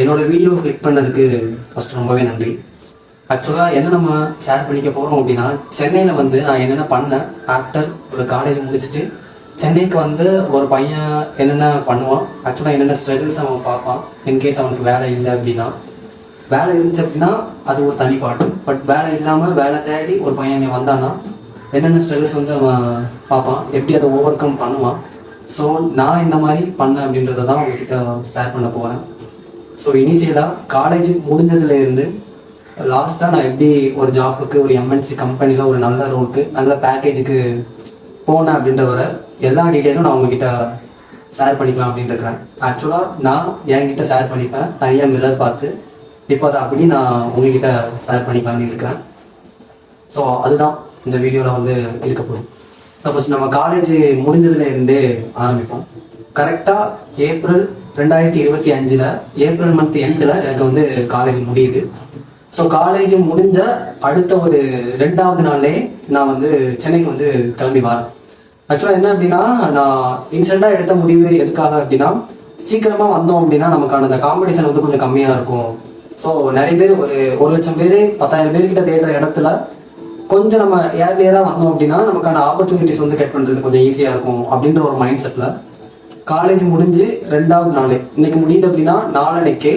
என்னோட video click பண்ணதுக்கு first ரொம்பவே நன்றி. ஆக்சுவலாக என்ன நம்ம ஷேர் பண்ணிக்க போகிறோம் அப்படின்னா, சென்னையில் வந்து நான் என்னென்ன பண்ணேன் ஆஃப்டர் ஒரு காலேஜ் முடிச்சுட்டு சென்னைக்கு வந்து ஒரு பையன் என்னென்ன பண்ணுவான், ஆக்சுவலாக என்னென்ன ஸ்ட்ரகிள்ஸ் அவன் பார்ப்பான். இன்கேஸ் அவனுக்கு வேலை இல்லை அப்படின்னா, வேலை இருந்துச்சு அப்படின்னா அது ஒரு தனி பாட்டு. பட் வேலை இல்லாமல் வேலை தேடி ஒரு பையன் இங்கே வந்தான்னா என்னென்ன ஸ்ட்ரகிள்ஸ் வந்து அவன் பார்ப்பான், எப்படி அதை ஓவர் கம் பண்ணுவான். ஸோ நான் இந்த மாதிரி பண்ணேன் அப்படின்றத தான் உங்ககிட்ட ஷேர் பண்ண போகிறேன். ஸோ இனிஷியலாக காலேஜ் முடிஞ்சதுலேருந்து லாஸ்ட்டாக நான் எப்படி ஒரு ஜாப்புக்கு ஒரு எம்என்சி கம்பெனியில் ஒரு நல்ல ரோலுக்கு நல்ல பேக்கேஜுக்கு போனேன் அப்படின்ற வர எல்லா டீட்டெயிலும் நான் உங்ககிட்ட ஷேர் பண்ணிக்கலாம் அப்படின்ட்டு இருக்கிறேன். ஆக்சுவலாக நான் என்கிட்ட ஷேர் பண்ணிப்பேன் தனியாக மிரர் பார்த்து. இப்போ அதை அப்படி நான் உங்ககிட்ட ஷேர் பண்ணிக்கலாம்னு இருக்கிறேன். ஸோ அதுதான் இந்த வீடியோவில் வந்து இருக்க போகும். சப்போஸ் நம்ம காலேஜ் முடிஞ்சதுல இருந்தே ஆரம்பிப்போம். கரெக்டாக ஏப்ரல் 2025 ஏப்ரல் மந்த் எண்டில் எனக்கு வந்து காலேஜ் முடியுது. ஸோ காலேஜ் முடிஞ்ச அடுத்த ஒரு 2வது நாள்லேயே நான் வந்து சென்னைக்கு வந்து கிளம்பி வரேன். ஆக்சுவலாக என்ன அப்படின்னா, நான் இன்ஸ்டண்ட்டாக எடுத்த முடிவு எதுக்காக அப்படின்னா, சீக்கிரமாக வந்தோம் அப்படின்னா நமக்கான அந்த காம்படிஷன் வந்து கொஞ்சம் கம்மியாக இருக்கும். ஸோ நிறைய பேர் ஒரு 1,00,000 பேர் 10,000 பேர்கிட்ட தேடுற இடத்துல கொஞ்சம் நம்ம ஏர்லியராக வந்தோம் அப்படின்னா நமக்கான ஆப்பர்ச்சுனிட்டிஸ் வந்து கெட் பண்ணுறது கொஞ்சம் ஈஸியாக இருக்கும் அப்படின்ற ஒரு மைண்ட் செட்டில் காலேஜ் முடிஞ்சு 2வது நாள் இன்னைக்கு முடியுது அப்படின்னா நாளன்னைக்கே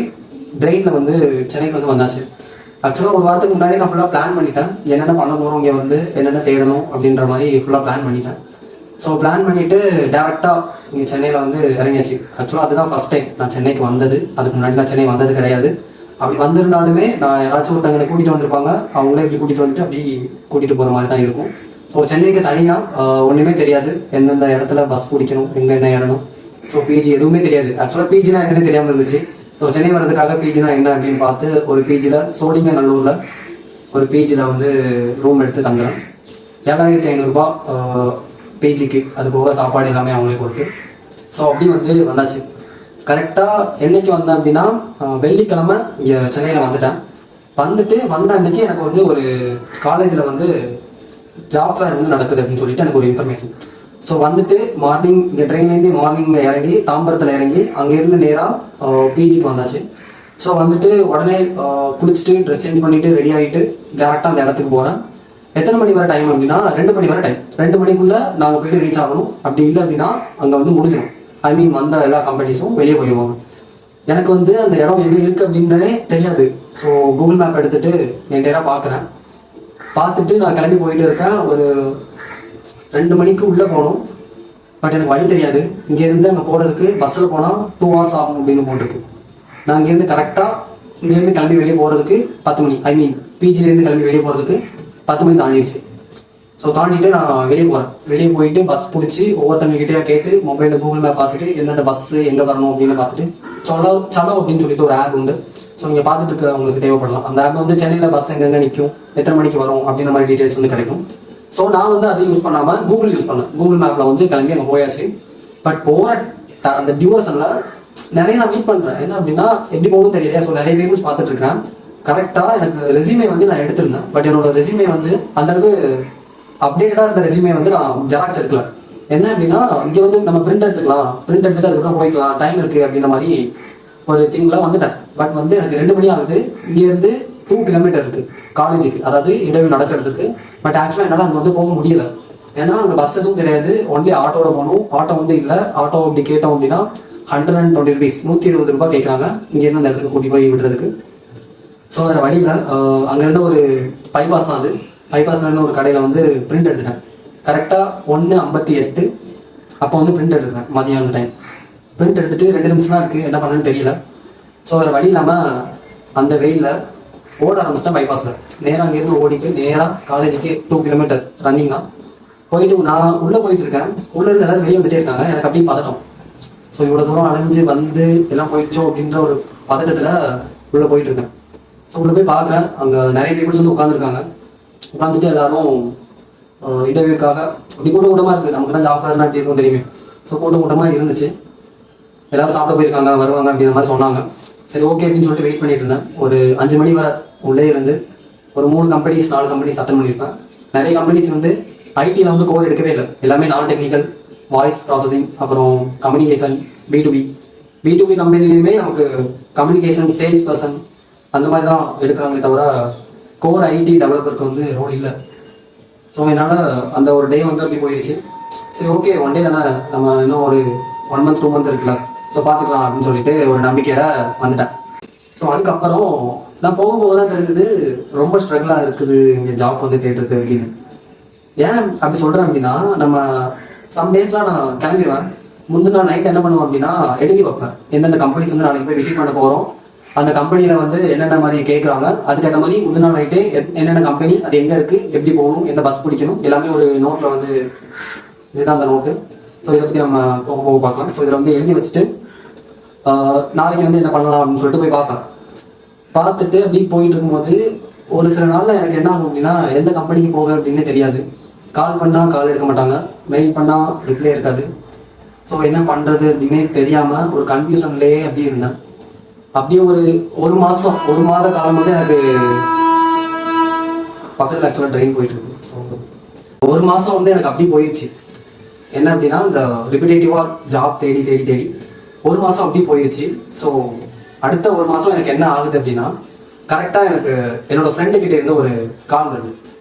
ட்ரெயினில் வந்து சென்னைக்கு வந்து வந்தாச்சு. ஆக்சுவலாக ஒரு வாரத்துக்கு முன்னாடி நான் ஃபுல்லாக பிளான் பண்ணிட்டேன், என்னென்ன பண்ண போகிறோம், இங்கே வந்து என்னென்ன தேடணும் அப்படின்ற மாதிரி ஃபுல்லாக பிளான் பண்ணிட்டேன். ஸோ பிளான் பண்ணிவிட்டு டேரெக்டாக இங்கே சென்னையில் வந்து இறங்கியாச்சு. ஆக்சுவலாக அதுதான் ஃபஸ்ட் டைம் நான் சென்னைக்கு வந்தது. அதுக்கு முன்னாடி நான் சென்னை வந்தது கிடையாது. அப்படி வந்திருந்தாலுமே நான் யாராச்சும் ஒருத்தவங்களை கூட்டிகிட்டு வந்திருப்பாங்க, அவங்களே இப்படி கூட்டிகிட்டு வந்துட்டு அப்படி கூட்டிகிட்டு போகிற மாதிரி தான் இருக்கும். ஸோ சென்னைக்கு தனியாக ஒன்றுமே தெரியாது, எந்தெந்த இடத்துல பஸ் பிடிக்கணும், எங்கே என்ன ஏறணும், ஸோ பிஜி எதுவுமே தெரியாது. ஆக்சுவலாக பிஜினா என்னன்னு தெரியாமல் இருந்துச்சு. ஸோ சென்னை வர்றதுக்காக பிஜினா என்ன அப்படின்னு பார்த்து ஒரு பிஜியில் சோழிங்கநல்லூரில் ஒரு பிஜியில் வந்து ரூம் எடுத்து தங்குறேன். 7,500 பிஜிக்கு, அது போக சாப்பாடு எல்லாமே அவங்களே கொடுத்து. ஸோ அப்படி வந்து வந்தாச்சு. கரெக்டாக என்னைக்கு வந்தேன் அப்படின்னா வெள்ளிக்கிழமை இங்கே சென்னையில் வந்துட்டேன். வந்த அன்னைக்கு எனக்கு வந்து ஒரு காலேஜில் வந்து ஜாப் ஃபேர் வந்து நடக்குது அப்படின்னு சொல்லிட்டு எனக்கு ஒரு இன்ஃபர்மேஷன். ஸோ வந்துட்டு மார்னிங் இங்கே ட்ரெயின்லேருந்து மார்னிங் இறங்கி தாம்பரத்தில் இறங்கி அங்கேருந்து நேராக பிஜிக்கு வந்தாச்சு. ஸோ வந்துட்டு உடனே குளிச்சுட்டு ட்ரெஸ் சேஞ்ச் பண்ணிவிட்டு ரெடி ஆகிட்டு டேரெக்டாக அந்த இடத்துக்கு போகிறேன். எத்தனை மணி வரை டைம் அப்படின்னா 2 மணி வரை டைம். 2 மணிக்குள்ளே நாங்கள் போய்ட்டு ரீச் ஆகணும். அப்படி இல்லை அப்படின்னா அங்கே வந்து முடிஞ்சிடும். ஐ மீன் வந்த எல்லா கம்பெனிஸும் வெளியே போயிடுவாங்க. எனக்கு வந்து அந்த இடம் எங்கே இருக்குது அப்படின்றதே தெரியாது. ஸோ கூகுள் மேப் எடுத்துகிட்டு என்கிட்ட பார்க்குறேன். பார்த்துட்டு நான் கிளம்பி போயிட்டு இருக்கேன். ஒரு 2 மணிக்கு உள்ளே போகணும். பட் எனக்கு வழி தெரியாது. இங்கேருந்து அங்கே போகிறதுக்கு பஸ்ஸில் போனால் 2 hours ஆகும் அப்படின்னு போட்டிருக்கு. நான் இங்கேருந்து கரெக்டாக இங்கேருந்து கிளம்பி வெளியே போகிறதுக்கு 10 மணி, ஐ மீன் பிஜிலேருந்து கிளம்பி வெளியே போகிறதுக்கு 10 மணி தாண்டிடுச்சு. ஸோ தாண்டிட்டு நான் வெளியே போகிறேன். வெளியே போயிட்டு பஸ் பிடிச்சி ஒவ்வொருத்தவங்ககிட்டே கேட்டு மொபைலில் கூகுள் மேப் பார்த்துட்டு எந்தெந்த பஸ்ஸு எங்கே வரணும் அப்படின்னு பார்த்துட்டு சலோ அப்படின்னு சொல்லிட்டு ஒரு ஆப் உண்டு. ஸோ நீங்கள் பார்த்துட்டு இருக்க உங்களுக்கு தேவைப்படலாம். அந்த ஆப் வந்து சென்னையில் பஸ் எங்கெங்கே நிற்கும், எத்தனை மணிக்கு வரும் அப்படின்ற மாதிரி டீட்டெயில்ஸ் வந்து கிடைக்கும். ஸோ நான் வந்து அதை யூஸ் பண்ணாமல் கூகுள் யூஸ் பண்ணேன். கூகுள் மேப்பில் வந்து கிளம்பி அங்கே போயாச்சு. பட் போகிற அந்த டியூரேஷனில் நிறைய நான் மீட் பண்ணுறேன். என்ன அப்படின்னா எப்படி போகணும் தெரியலையா. ஸோ நிறைய வீடியோஸ் பார்த்துட்டு இருக்கிறேன். கரெக்டாக எனக்கு ரெசியூமே வந்து நான் எடுத்திருந்தேன். பட் என்னோட ரெசியூமே வந்து அந்த அளவுக்கு அப்டேட்டடாக இருந்த ரெசியூமே வந்து நான் ஜெராக்ஸ் எடுக்கல. என்ன அப்படின்னா இங்கே வந்து நம்ம பிரிண்ட் எடுத்துக்கலாம், பிரிண்ட் எடுத்துட்டு அதுக்கப்புறம் போய்க்கலாம், டைம் இருக்குது அப்படின்ற மாதிரி ஒரு திங்கில் வந்துட்டேன். பட் வந்து எனக்கு 2 மணி ஆகுது. இங்கேருந்து 2 கிலோமீட்டர் இருக்குது காலேஜுக்கு, அதாவது இன்டர்வியூ நடக்கிறதுக்கு. பட் ஆக்சுவலாக என்னால் அங்கே வந்து போக முடியல. ஏன்னா அங்கே பஸ் எதுவும் கிடையாது, ஒன்லி ஆட்டோவில் போகணும். ஆட்டோ வந்து இல்லை. ஆட்டோ அப்படி கேட்டோம் அப்படின்னா 120 rupees, 120 ரூபாய் கேட்குறாங்க இங்கேருந்து அந்த இடத்துக்கு கூட்டி போய் விடுறதுக்கு. ஸோ வேறு வழியில் அங்கேருந்து ஒரு பைபாஸ் தான். அது பைபாஸில் இருந்து ஒரு கடையில் வந்து பிரிண்ட் எடுத்துட்டேன். கரெக்டாக 1:58 அப்போ வந்து பிரிண்ட் எடுத்துட்டேன். மதியானம் டைம் பிரிண்ட் எடுத்துகிட்டு 2 நிமிஷம் தான் இருக்குது, என்ன பண்ணுன்னு தெரியல. ஸோ வேறு வழி இல்லாமல் அந்த வெயிலில் ஓட ஆரம்பிச்சிட்டேன். பைபாஸில் நேராக அங்கேருந்து ஓடிட்டு நேராக காலேஜுக்கு 2 கிலோமீட்டர் ரன்னிங் தான். போயிட்டு நான் உள்ளே போயிட்டு இருக்கேன். உள்ளேருந்து எல்லாரும் வெளியே வந்துட்டே இருக்காங்க. எனக்கு அப்படியே பதட்டம். ஸோ இவ்வளோ தூரம் அலைஞ்சு வந்து எல்லாம் போயிடுச்சோ அப்படின்ற ஒரு பதட்டத்தில் உள்ளே போயிட்டு இருக்கேன். ஸோ உள்ளே போய் பார்க்குறேன், அங்கே நிறைய பீப்புள்ஸ் வந்து உட்காந்துருக்காங்க. உட்காந்துட்டு எல்லாரும் இன்டர்வியூக்காக அப்படி கூட்டமாக இருக்குது. நமக்கு தான் ஜாப் ஃபேர்னா எப்படி இருக்கும் தெரியுமே. ஸோ கூட்டமாக இருந்துச்சு. எல்லாரும் சாப்பிட போயிருக்காங்க, வருவாங்க அப்படின்ற மாதிரி சொன்னாங்க. சரி ஓகே அப்படின்னு சொல்லிட்டு வெயிட் பண்ணிட்டு இருந்தேன். ஒரு 5 மணி வரை உள்ளே இருந்து ஒரு 3 கம்பெனிஸ் 4 கம்பெனிஸ் அட்டன் பண்ணியிருப்பேன். நிறைய கம்பெனிஸ் வந்து ஐடியில் வந்து கோர் எடுக்கவே இல்லை. எல்லாமே நான் டெக்னிக்கல், வாய்ஸ் ப்ராசஸிங், அப்புறம் கம்யூனிகேஷன், B2B B2B கம்பெனிலையுமே நமக்கு கம்யூனிகேஷன் சேல்ஸ் பர்சன் அந்த மாதிரி தான் எடுக்கிறாங்களே தவிர கோர் ஐடி டெவலப்பருக்கு வந்து ரோல் இல்லை. ஸோ என்னால் அந்த ஒரு டே வந்து அப்படி போயிடுச்சு. சரி ஓகே, ஒன் டே தானே, நம்ம இன்னும் ஒரு 1 மந்த் 2 மந்த் இருக்குல்ல, ஸோ பார்த்துக்கலாம் அப்படின்னு சொல்லிட்டு ஒரு நம்பிக்கையில வந்துட்டேன். ஸோ அதுக்கப்புறம் நான் போக தான் தெரிஞ்சது ரொம்ப ஸ்ட்ரகிளாக இருக்குது இங்கே ஜாப் வந்து தேடுறது அப்படின்னு. ஏன் அப்படி சொல்கிறேன் அப்படின்னா, நம்ம சம் டேஸ்லாம் நான் கிளம்பிடுவேன். முந்தின நாள் நைட் என்ன பண்ணுவோம் அப்படின்னா எழுதி வைப்பேன், எந்தெந்த கம்பெனிஸ் வந்து நாளைக்கு போய் விசிட் பண்ண போகிறோம், அந்த கம்பெனியில் வந்து என்னென்ன மாதிரி கேட்குறாங்க, அதுக்கேற்ற மாதிரி முந்தின நாள் நைட்டு என்னென்ன கம்பெனி, அது எங்கே இருக்குது, எப்படி போகணும், எந்த பஸ் பிடிக்கணும், எல்லாமே ஒரு நோட்டில் வந்து இதுதான் அந்த நோட்டு. ஸோ இதை பற்றி நம்ம போக பார்க்கலாம். ஸோ இதில் வந்து எழுதி வச்சுட்டு நாளைக்கு வந்து என்ன பண்ணலாம் அப்படின்னு சொல்லிட்டு போய் பார்ப்பேன். பார்த்துட்டு அப்படி போயிட்டு இருக்கும்போது ஒரு சில நாளில் எனக்கு என்ன ஆகும் அப்படின்னா, எந்த கம்பெனிக்கு போக அப்படின்னு தெரியாது. கால் பண்ணால் கால் எடுக்க மாட்டாங்க, மெயில் பண்ணால் ரிப்ளை இருக்காது. ஸோ என்ன பண்ணுறது அப்படின்னே தெரியாமல் ஒரு கன்ஃபியூஷன்லேயே அப்படி இருந்தேன். அப்படியே ஒரு மாதம், ஒரு மாத காலம் வந்து எனக்கு பக்கத்தில் ஆக்சுவலாக ட்ரெயின் போயிட்டு இருக்கு. ஸோ ஒரு மாதம் வந்து எனக்கு அப்படி போயிடுச்சு. என்ன அப்படின்னா, இந்த ரிப்பிட்டேட்டிவாக ஜாப் தேடி தேடி தேடி ஒரு மாதம் அப்படி போயிடுச்சு. ஸோ அடுத்த ஒரு மாதம் எனக்கு என்ன ஆகுது அப்படின்னா, கரெக்டாக எனக்கு என்னோட ஃப்ரெண்டு கிட்டே இருந்து ஒரு கால் வருது,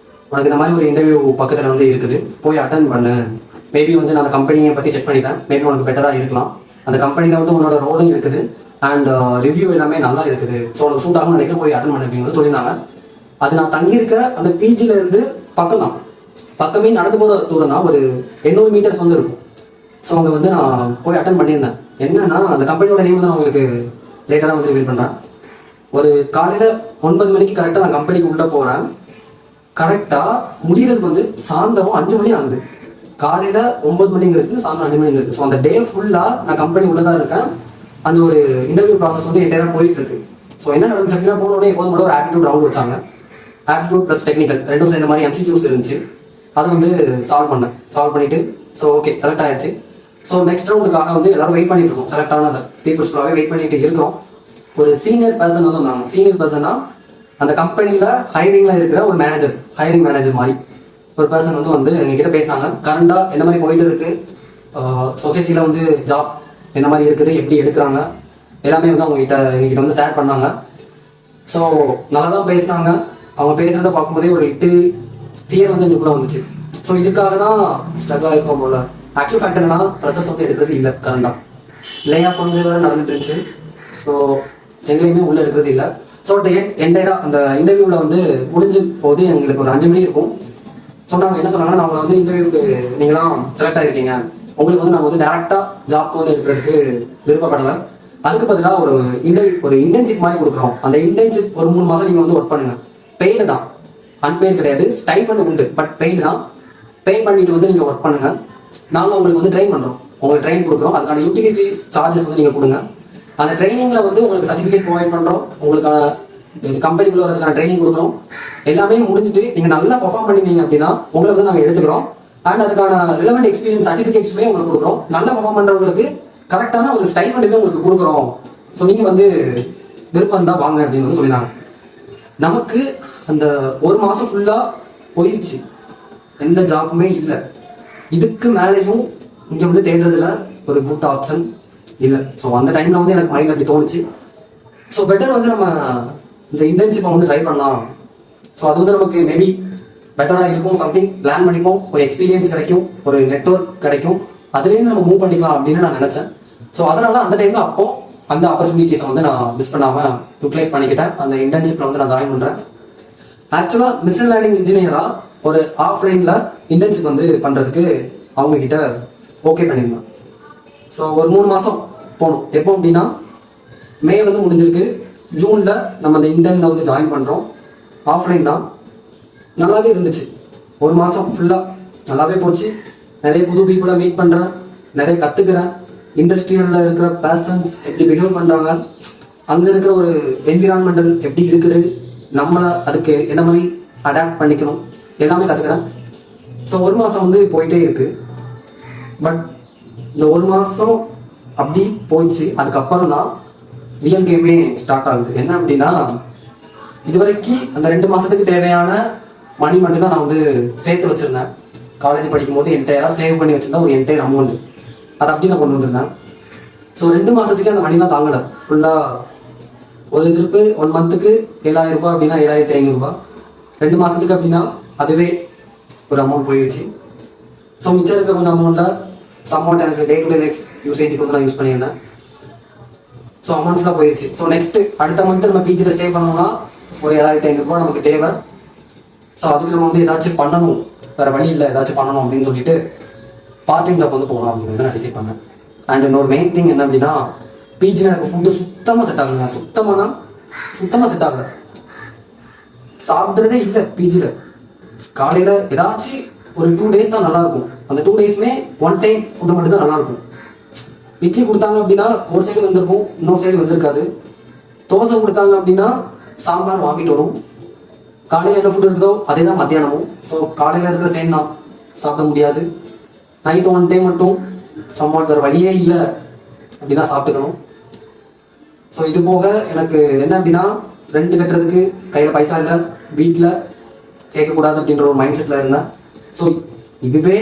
உனக்கு இந்த மாதிரி ஒரு இன்டர்வியூ பக்கத்தில் வந்து இருக்குது, போய் அட்டன் பண்ணு. மேபி வந்து நான் அந்த கம்பெனியை பற்றி செக் பண்ணிட்டேன், மேபி உனக்கு பெட்டராக இருக்கலாம், அந்த கம்பெனியில் வந்து உன்னோட ரோலும் இருக்குது அண்ட் ரிவ்யூ எல்லாமே நல்லா இருக்குது, ஸோ உனக்கு சூட் ஆகும் நினைக்கிறேன், போய் அட்டன் பண்ணு அப்படின்னு சொல்லியிருந்தாங்க. அது நான் தங்கியிருக்க அந்த பிஜில இருந்து பக்கம் தான், பக்கமே நடந்து போகிற தூரம் தான், ஒரு 800 மீட்டர்ஸ் வந்து இருக்கும். ஸோ அங்கே வந்து நான் போய் அட்டன் பண்ணியிருந்தேன். என்னன்னா, அந்த கம்பெனியோட நேம் வந்து நான் உங்களுக்கு லேட்டாக தான் வந்து ரிவீல் பண்ணுறேன். ஒரு காலையில் 9 மணிக்கு கரெக்டாக நான் கம்பெனிக்கு உள்ளே போகிறேன். கரெக்டாக முடிகிறதுக்கு வந்து சாயந்தரம் 5 மணி ஆகுது. காலையில் 9 மணிங்கிறது சாயந்தரம் 5 மணிங்கிறது. ஸோ அந்த டே ஃபுல்லாக நான் கம்பெனி உள்ளே தான் இருக்கேன். அந்த ஒரு இன்டர்வியூ ப்ராசஸ் வந்து என்டையராக போயிட்டு இருக்கு. ஸோ என்ன நடந்துச்சு அப்படின்னா, போனோடனே எப்போதும் கூட ஒரு ஆப்டிடியூட் ரவுண்ட் வச்சாங்க. ஆப்டிடியூட் ப்ளஸ் டெக்னிக்கல் ரெண்டும் சேர்ந்த மாதிரி MCQs இருந்துச்சு. அதை வந்து சால்வ் பண்ணிட்டு ஸோ ஓகே செலக்ட் ஆயிடுச்சு. ஸோ நெக்ஸ்ட் ரவுண்டுக்காக வந்து எல்லாரும் வெயிட் பண்ணிட்டு இருக்கோம். செலக்ட் ஆன அந்த பீப்புள்ஸ் ஃபுல்லாகவே வெயிட் பண்ணிட்டு இருக்கிறோம். ஒரு சீனியர் பர்சன் வந்து வந்தாங்க. சீனியர் பர்சனா அந்த கம்பெனியில் ஹைரிங்கில் இருக்கிற ஒரு மேனேஜர், ஹைரிங் மேனேஜர் மாதிரி ஒரு பர்சன் வந்து எங்ககிட்ட பேசினாங்க. கரண்டாக எந்த மாதிரி போயிட்டு இருக்கு, சொசைட்டியில் வந்து ஜாப் எந்த மாதிரி இருக்குது, எப்படி எடுக்கிறாங்க, எல்லாமே வந்து எங்ககிட்ட வந்து ஷேர் பண்ணாங்க. ஸோ நல்லா தான் பேசினாங்க. அவங்க பேசுகிறத பார்க்கும்போதே ஒரு லிட்டில் ஃபியர் வந்து எனக்குள்ள வந்துச்சு. ஸோ இதுக்காக தான் ஸ்ட்ரகிள் ஆகிருக்கோம் போல. ஆக்சுவல் ஃபேக்டர் என்னன்னா, ப்ரெஷர்ஸ் வந்து எடுக்கிறது இல்லை, கரண்டாக லே ஆஃப் வந்து வேறு நடந்துட்டு இருந்துச்சு. ஸோ எங்கேயுமே உள்ளே எடுக்கிறது இல்லை. ஸோ என்டையராக அந்த இன்டர்வியூவில் வந்து முடிஞ்ச போது எங்களுக்கு ஒரு 5 மணி இருக்கும். சொன்னாங்க, என்ன சொன்னாங்கன்னா, நாங்கள் வந்து இன்டர்வியூக்கு நீங்களாம் செலக்ட் ஆகிருக்கீங்க, உங்களுக்கு வந்து நாங்கள் வந்து டேரெக்டாக ஜாப்க்கு வந்து எடுக்கிறதுக்கு விருப்பப்படலை, அதுக்கு பதிலாக ஒரு இன்டர்ன்ஷிப் மாதிரி கொடுக்குறோம். அந்த இன்டர்ன்ஷிப் ஒரு 3 மாதம் நீங்கள் வந்து ஒர்க் பண்ணுங்க, பெய்டு தான், அன்பெய்டு கிடையாது, ஸ்டைஃபண்ட் உண்டு, பட் பெய்டு தான். பே பண்ணிட்டு வந்து நீங்கள் ஒர்க் பண்ணுங்க, நாங்கள் உங்களுக்கு வந்து ட்ரெயின் பண்ணுறோம், உங்களுக்கு ட்ரெயின் கொடுக்குறோம், அதுக்கான யூட்டிலிட்டி சார்ஜஸ் வந்து நீங்கள் கொடுங்க. அந்த ட்ரைனிங்கில் வந்து உங்களுக்கு சர்டிஃபிகேட் ப்ரொவைட் பண்ணுறோம், உங்களுக்கான கம்பெனிக்குள்ள வரதுக்கான ட்ரைனிங் கொடுக்குறோம். எல்லாமே முடிஞ்சுட்டு நீங்கள் நல்லா பர்ஃபார்ம் பண்ணிட்டீங்க அப்படின்னா உங்களை வந்து நாங்கள் எடுத்துக்கிறோம். அண்ட் அதுக்கான ரிலவெண்ட் எக்ஸ்பீரியன்ஸ் சர்டிஃபிகேட்ஸுமே உங்களுக்கு கொடுக்குறோம். நல்லா பர்ஃபார்ம் பண்ணுறவங்களுக்கு கரெக்டான ஒரு ஸ்டைஃபண்டுமே உங்களுக்கு கொடுக்குறோம். ஸோ நீங்கள் வந்து விருப்பம் தான் வாங்க அப்படின்னு வந்து சொல்லியிருந்தாங்க. நமக்கு அந்த ஒரு மாதம் ஃபுல்லாக போயிடுச்சு, எந்த ஜாப்புமே இல்லை. இதுக்கு மேலேயும் இங்கே வந்து தேடுறதுல ஒரு குட் ஆப்ஷன் இல்லை. ஸோ அந்த டைமில் வந்து எனக்கு மைண்ட் அப்படி தோணுச்சு. ஸோ பெட்டர் வந்து நம்ம இந்த இன்டர்ன்ஷிப்பை வந்து ட்ரை பண்ணலாம். ஸோ அது வந்து நமக்கு மேபி பெட்டராக இருக்கும், சம்திங் பிளான் பண்ணிப்போம், ஒரு எக்ஸ்பீரியன்ஸ் கிடைக்கும், ஒரு நெட்வொர்க் கிடைக்கும், அதுலேருந்து நம்ம மூவ் பண்ணிக்கலாம் அப்படின்னு நான் நினச்சேன். ஸோ அதனால அந்த டைமில் அப்போ அந்த ஆப்பர்ச்சுனிட்டிஸை வந்து நான் மிஸ் பண்ணாமல் யூட்டிலைஸ் பண்ணிக்கிட்டேன். அந்த இன்டர்ன்ஷிப்பில் வந்து நான் ஜாயின் பண்ணுறேன். ஆக்சுவலாக மிஷின் லேர்னிங் இன்ஜினியராக ஒரு ஆஃப்லைனில் இன்டர்ன்ஷிப் வந்து பண்ணுறதுக்கு அவங்கக்கிட்ட ஓகே பண்ணியிருந்தேன். ஸோ ஒரு 3 மாதம் போகணும். எப்போ அப்படின்னா, மே வந்து முடிஞ்சிருக்கு, ஜூனில் நம்ம அந்த இன்டர்னில் வந்து ஜாயின் பண்ணுறோம். ஆஃப்லைன் தான், நல்லாவே இருந்துச்சு. ஒரு மாதம் ஃபுல்லாக நல்லாவே போச்சு. நிறைய புது பீப்புளை மீட் பண்ணுறேன், நிறைய கற்றுக்கிறேன். இண்டஸ்ட்ரியலில் இருக்கிற பர்சன்ஸ் எப்படி பிஹேவ் பண்ணுறாங்க, அங்கே இருக்கிற ஒரு என்விரான்மெண்டல் எப்படி இருக்குது, நம்மளை அதுக்கு என்ன மாதிரி அடாப்ட் பண்ணிக்கணும், எல்லாமே கற்றுக்கிறேன். ஸோ ஒரு மாதம் வந்து போயிட்டே இருக்குது. பட் இந்த ஒரு மாதம் அப்படி போயிடுச்சு. அதுக்கப்புறம் தான் ரியல் கேமே ஸ்டார்ட் ஆகுது. என்ன அப்படின்னா, இதுவரைக்கும் அந்த 2 மாதத்துக்கு தேவையான மணி மட்டும் தான் நான் வந்து சேர்த்து வச்சுருந்தேன். காலேஜ் படிக்கும்போது என்டையராக சேவ் பண்ணி வச்சுருந்தேன் ஒரு என்டையர் அமௌண்ட், அதை அப்படி நான் கொண்டு வந்திருந்தேன். ஸோ 2 மாதத்துக்கு அந்த மணிலாம் தாங்கலை. ஃபுல்லாக ஒரு ட்ரிப்பு 1 மந்த்துக்கு 7,000 ரூபாய் அப்படின்னா 7,500 ரூபாய். 2 மாதத்துக்கு அப்படின்னா அதுவே ஒரு அமௌண்ட் போயிடுச்சு. ஸோ மிச்சம் இருக்க கொஞ்சம் அமௌண்ட் எனக்கு டே டு டே லைஃப் யூசேஜுக்கு வந்து நான் யூஸ் பண்ணியிருந்தேன். ஸோ அமௌண்ட் ஃபுல்லாக போயிடுச்சு. ஸோ நெக்ஸ்ட் அடுத்த மந்த் நம்ம பிஜியில் ஸ்டே பண்ணோம்னா ஒரு 7,500 ரூபாய் நமக்கு தேவை. ஸோ அதுக்கு நம்ம வந்து ஏதாச்சும் பண்ணணும், வேறு வழி இல்லை, ஏதாச்சும் பண்ணணும் அப்படின்னு சொல்லிட்டு பார்ட் டைம் ஜாப் வந்து போகலாம் அப்படின்னு நான் டிசைட் பண்ணேன். அண்ட் இன்னொரு மெயின் திங் என்ன அப்படின்னா, பிஜியில் எனக்கு ஃபுட்டு சுத்தமாக செட் ஆகலைங்க. சுத்தமாக செட் ஆகலை. சாப்பிட்றதே இல்லை பிஜியில். காலையில் ஏதாச்சும் ஒரு 2 days தான் நல்லாயிருக்கும். அந்த 2 daysமே 1 time ஃபுட்டு மட்டும் தான் நல்லாயிருக்கும். இட்லி கொடுத்தாங்க அப்படின்னா ஒரு சைடு வந்திருக்கும், இன்னொரு சைடு வந்திருக்காது. தோசை கொடுத்தாங்க அப்படின்னா சாம்பார் வாங்கிட்டு வரும். காலையில் என்ன ஃபுட் இருக்குதோ அதே தான் மத்தியானமும். ஸோ காலையில் இருக்கிற சேம் தான் சாப்பிட முடியாது. நைட்டு 1 time மட்டும் சம்மாட் வேறு வழியே இல்லை அப்படின்னா சாப்பிட்டுக்கணும். ஸோ இது போக எனக்கு என்ன அப்படின்னா, ரெண்ட் கட்டுறதுக்கு கையில் பைசா இல்லை, வீட்டில் கேட்கக்கூடாது அப்படின்ற ஒரு மைண்ட் செட்டில் இருந்தேன். ஸோ இதுவே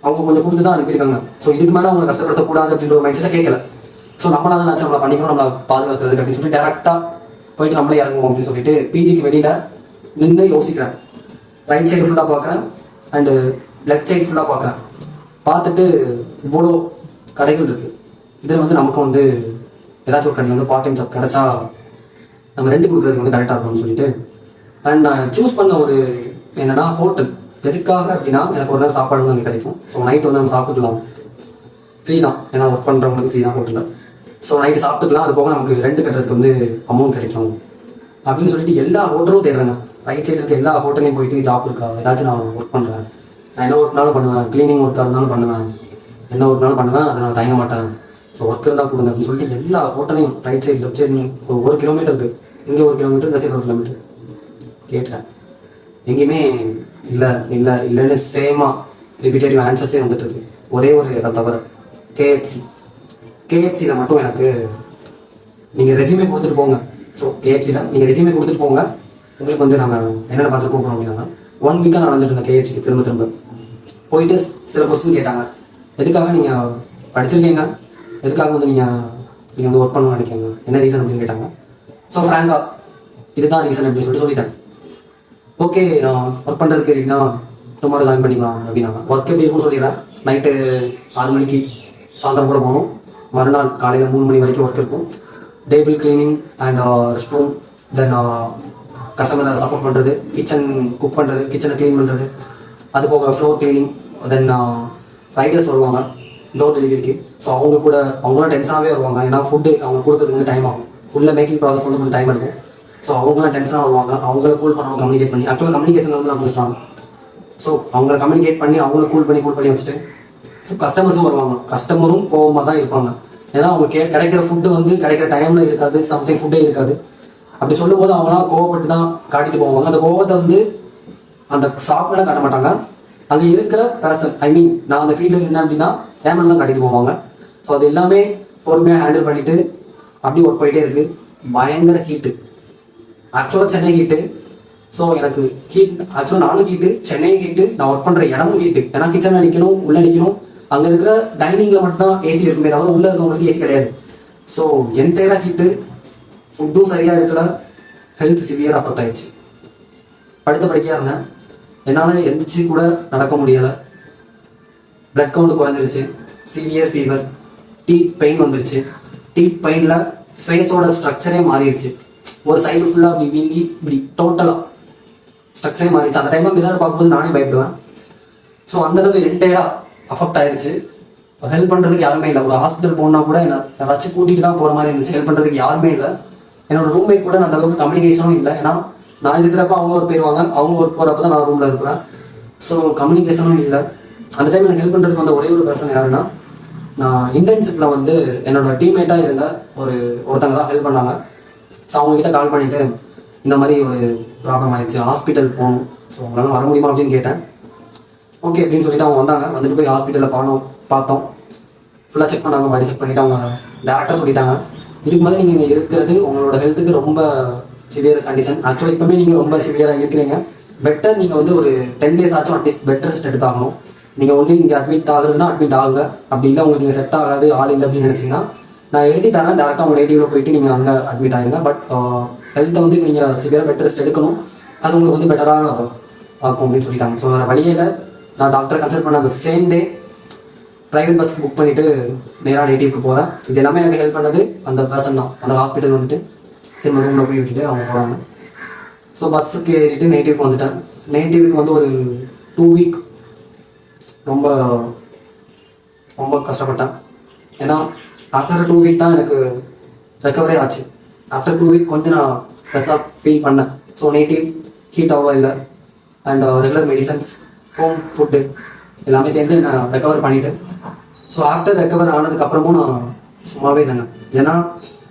அவங்க கொஞ்சம் கொடுத்து தான் அனுப்பியிருக்காங்க. ஸோ இதுக்கு மேலே அவங்க கஷ்டப்படுத்தக்கூடாது அப்படின்ற ஒரு மைண்ட் செட்டில் கேட்கல. ஸோ நம்மளால தான் நம்மளை பண்ணிக்கணும், நம்மளை பாதுகாக்கிறதுக்கு அப்படின்னு சொல்லிட்டு டேரெக்டாக போயிட்டு நம்மளே இறங்குவோம் அப்படின்னு சொல்லிட்டு பிஜிக்கு வெளியில் நின்று யோசிக்கிறேன். ரைட் சைடு ஃபுல்லாக பார்க்குறேன் அண்டு லெஃப்ட் சைடு ஃபுல்லாக பார்க்குறேன். பார்த்துட்டு இவ்வளோ கடைகள் இருக்குது. இதில் வந்து நமக்கு வந்து ஏதாச்சும் ஒரு கடை வந்து பார்ட் டைம் ஜாப் கிடச்சா நம்ம ரெண்ட் கொடுக்குறதுக்கு வந்து கரெக்டாக இருக்கும்னு சொல்லிட்டு அண்ட் நான் சூஸ் பண்ண ஒரு என்னென்னா ஹோட்டல். எதுக்காக அப்படின்னா, எனக்கு ஒரு நேரம் சாப்பாடு வந்து அங்கே கிடைக்கும். ஸோ நைட்டு வந்து நம்ம சாப்பிட்டுக்கலாம், ஃப்ரீ தான், ஏன்னா ஒர்க் பண்ணுறவங்களுக்கு ஃப்ரீ தான் ஹோட்டலில். ஸோ நைட்டு சாப்பிட்டுக்கலாம், அது போக நமக்கு ரெண்ட் கட்டுறதுக்கு வந்து அமௌண்ட் கிடைக்கும் அப்படின்னு சொல்லிட்டு எல்லா ஹோட்டலும் தேடுறேங்க. ரைட் சைடு இருக்க எல்லா ஹோட்டலையும் போயிட்டு ஜாப் இருக்கா, ஏதாச்சும் நான் ஒர்க் பண்ணுறேன், நான் என்ன ஒர்க்னாலும் பண்ணுவேன், க்ளீனிங் ஒர்க்காக இருந்தாலும் பண்ணுவேன், என்ன ஒர்க்னாலும் பண்ணுவேன், அதை நான் தயங்க மாட்டேன். ஸோ ஒர்க் இருந்தால் கொடுங்க அப்படின்னு சொல்லிட்டு எல்லா ஹோட்டலையும் ரைட் சைடு லெஃப்ட் சைடு 1 கிலோமீட்டருக்கு, இங்கே 1 கிலோமீட்டர், இந்த சைடு 1 கிலோமீட்டர் கேட்டேன். எங்கேயுமே இல்லைன்னு சேமாக ரிப்பீட்டேட்டிவ் ஆன்சர்ஸே வந்துட்டு இருக்கு. ஒரே ஒரு இடம் தவிர கேஎஃப்சியில் மட்டும் எனக்கு நீங்கள் ரெசியூமே கொடுத்துட்டு போங்க. ஸோ கேஎஃப்சியில் நீங்கள் ரெசியூமே கொடுத்துட்டு போங்க, உங்களுக்கு வந்து நாங்கள் என்னென்ன பார்த்து கூப்பிட்றோம் அப்படின்னா 1 வீக்காக நடந்துட்டு இருந்தேன் கேஎஃப்சிக்கு. திரும்ப போயிட்டு சில கொஸ்டின் கேட்டாங்க. எதுக்காக நீங்கள் படிச்சிருக்கீங்க, எதுக்காக வந்து நீங்கள் வந்து ஒர்க் பண்ணணும்னு நினைக்கிறீங்க, என்ன ரீசன் அப்படின்னு கேட்டாங்க. ஸோ ஃப்ராங்காக இதுதான் ரீசன் அப்படின்னு சொல்லிட்டேன். ஓகே, நான் ஒர்க் பண்ணுறதுக்கு எப்படின்னா டுமாரோ ஜாயின் பண்ணிக்கலாம் அப்படின்னாங்க. ஒர்க் எப்படி இருக்கும்னு சொல்லிடுறேன். நைட்டு 6 மணிக்கு சாயந்தரம் கூட போகணும், மறுநாள் காலையில் 3 மணி வரைக்கும் ஒர்க் இருக்கும். Table cleaning and rest room, then கஸ்டமரை சப்போர்ட் பண்ணுறது, கிச்சன் குக் பண்ணுறது, கிச்சனை க்ளீன் பண்ணுறது, அது போக ஃப்ளோர் கிளீனிங், தென் ரைடர்ஸ் வருவாங்க டோர் டெலிவரிக்கு. ஸோ அவங்களும் டென்ஷனாகவே வருவாங்க, ஏன்னா ஃபுட்டு அவங்க கொடுக்கறதுக்கு வந்து டைம் ஆகும். உள்ள மேக்கிங் ப்ராசஸ் வந்து கொஞ்சம் டைம் எடுக்கும். ஸோ அவங்களாம் டென்ஷனாக வருவாங்க, அவங்கள கூல் பண்ணுவாங்க, கம்யூனிகேட் பண்ணி. ஆக்சுவலாக கம்யூனிகேஷன் வந்து நான் முடிச்சிட்டாங்க. ஸோ அவங்கள கம்யூனிகேட் பண்ணி அவங்கள கூல் பண்ணி வச்சுட்டு, ஸோ கஸ்டமர்ஸும் வருவாங்க. கஸ்டமரும் கோவமாக தான் இருப்பாங்க, ஏன்னா அவங்க கிடைக்கிற ஃபுட்டு வந்து கிடைக்கிற டைமில் இருக்காது, சம்டைம் ஃபுட்டே இருக்காது. அப்படி சொல்லும்போது அவங்களாம் கோவப்பட்டு தான் காட்டிட்டு போவாங்க. அந்த கோவத்தை வந்து அந்த ஷாப் மேலே காட்ட மாட்டாங்க, அங்கே இருக்கிற பர்சன், ஐ மீன் நான் அந்த ஃபீல்டில் என்ன அப்படின்னா ஏமன் தான் காட்டிட்டு போவாங்க. ஸோ அது எல்லாமே பொறுமையாக ஹேண்டில் பண்ணிவிட்டு அப்படி ஒர்க் போயிட்டே இருக்குது. பயங்கர ஹீட்டு, ஆக்சுவலாக சென்னை ஹீட்டு. ஸோ எனக்கு ஆக்சுவலாக நானும் ஹீட்டு, சென்னை ஹீட்டு, நான் ஒர்க் பண்ணுற இடமும் ஹீட்டு. ஏன்னா கிச்சனில் நிற்கணும், உள்ளே நிற்கணும். அங்கே இருக்கிற டைனிங்கில் மட்டும்தான் ஏசி இருக்குமே தவிர உள்ளே இருக்கவங்களுக்கு ஏசி கிடையாது. ஸோ என்டையராக ஹீட்டு, ஃபுட்டும் சரியாக எடுக்கல, ஹெல்த் சிவியர் அஃபெக்ட் ஆயிடுச்சு. படுத்த படிக்கையாக இருந்தேன், என்னால் எந்திரிச்சு கூட நடக்க முடியலை. பிளட் கவுண்ட் குறைஞ்சிருச்சு, சிவியர் ஃபீவர், டீத் பெயின் வந்துருச்சு. டீத் பெயினில் ஃபேஸோட ஸ்ட்ரக்சரே மாறிடுச்சு. ஒரு சைடு ஃபுல்லாக அப்படி வீங்கி இப்படி டோட்டலாக ஸ்ட்ரக்சரே மாறிடுச்சு. அந்த டைமில் மிரர் பார்க்கும்போது நானே பயப்படுவேன். ஸோ அந்தளவு என்டையராக அஃபெக்ட் ஆயிடுச்சு. ஹெல்ப் பண்ணுறதுக்கு யாருமே இல்லை. ஒரு ஹாஸ்பிட்டல் போனால் கூட என்ன யாராச்சும் கூட்டிகிட்டு தான் போகிற மாதிரி இருந்துச்சு. ஹெல்ப் பண்ணுறதுக்கு யாருமே இல்லை. என்னோட ரூம்மேட் கூட அந்த அளவுக்கு கம்யூனிகேஷனும் இல்லை. ஏன்னா நான் இருக்கிறப்ப அவங்க ஒர்க் போயிடுவாங்க, அவங்க ஒர்க் போகிறப்ப தான் நான் ரூமில் இருக்கிறேன். ஸோ கம்யூனிகேஷனும் இல்லை. அந்த டைம் எனக்கு ஹெல்ப் பண்ணுறதுக்கு வந்த ஒரே ஒரு பர்சன் யாருன்னா, நான் இன்டர்ன்ஷிப்பில் வந்து என்னோட டீம்மேட்டாக இருந்த ஒருத்தங்க தான் ஹெல்ப் பண்ணாங்க. ஸோ அவங்ககிட்ட கால் பண்ணிவிட்டு இந்த மாதிரி ஒரு ப்ராப்ளம் ஆயிடுச்சு, ஹாஸ்பிட்டல் போகணும், ஸோ உங்களால் வர முடியுமா அப்படின்னு கேட்டேன். ஓகே அப்படின்னு சொல்லிட்டு அவங்க வந்தாங்க. வந்துட்டு போய் ஹாஸ்பிட்டலில் பார்த்தோம். ஃபுல்லாக செக் பண்ணாங்க, பாடி செக் பண்ணிவிட்டு அவங்க டேரக்டாக சொல்லிட்டாங்க, இதுக்கு மேலே நீங்கள் இங்கே இருக்கிறது உங்களோட ஹெல்த்துக்கு ரொம்ப சிவியர் கண்டிஷன். ஆக்சுவலாக இப்போமே நீங்கள் ரொம்ப சிவியராக இருக்கிறீங்க. பெட்டர் நீங்கள் வந்து ஒரு 10 days ஆச்சும் அட்லீஸ்ட் பெட் ரெஸ்ட் எடுத்தாகணும். நீங்கள் ஒன்லி இங்கே அட்மிட் ஆகுறதுனா அட்மிட் ஆகுங்க. அப்படி இல்லை உங்களுக்கு இங்கே செட் ஆகாது, ஆள் இல்லை அப்படின்னு நினச்சிங்கன்னா நான் எழுதி தரேன், டேரெக்டாக உங்கள் நேட்டிவில் போயிட்டு நீங்கள் அங்கே அட்மிட் ஆகிருங்க. பட் ஹெல்த்தை வந்து நீங்கள் சிவியராக பெட் ரெஸ்ட் எடுக்கணும், அது உங்களுக்கு வந்து பெட்டராக ஆகும் அப்படின்னு சொல்லிட்டாங்க. ஸோ வேறு வழியில் நான் டாக்டரை கன்சல்ட் பண்ண அந்த சேம் டே ப்ரைவேட் பஸ்க்கு புக் பண்ணிவிட்டு நேராக நேட்டிவ்க்கு போகிறேன். இது எல்லாமே எனக்கு ஹெல்ப் பண்ணது அந்த பர்சன் தான். அந்த ஹாஸ்பிட்டல் வந்துட்டு திரும்ப ரூமில் போய் விட்டுட்டு அவங்க போகிறாங்க. ஸோ பஸ்ஸுக்கு ஏறிட்டு நேட்டிவ்க்கு வந்துட்டேன். நேட்டிவ்க்கு வந்து ஒரு 2 வீக் ரொம்ப ரொம்ப கஷ்டப்பட்டேன். ஏன்னா ஆஃப்டர் 2 வீக் தான் எனக்கு ரெக்கவரே ஆச்சு. ஆஃப்டர் 2 வீக் கொஞ்சம் நான் ஃப்ரெஷ்ஷாக ஃபீல் பண்ணேன். ஸோ நேட்டிவ் ஹீட் ஆகவா இல்லை and regular medicines, home food எல்லாமே சேர்ந்து நான் ரெக்கவர் பண்ணிவிட்டு, ஸோ ஆஃப்டர் ரெக்கவர் ஆனதுக்கப்புறமும் நான் சும்மாவே இல்லைங்க. ஏன்னா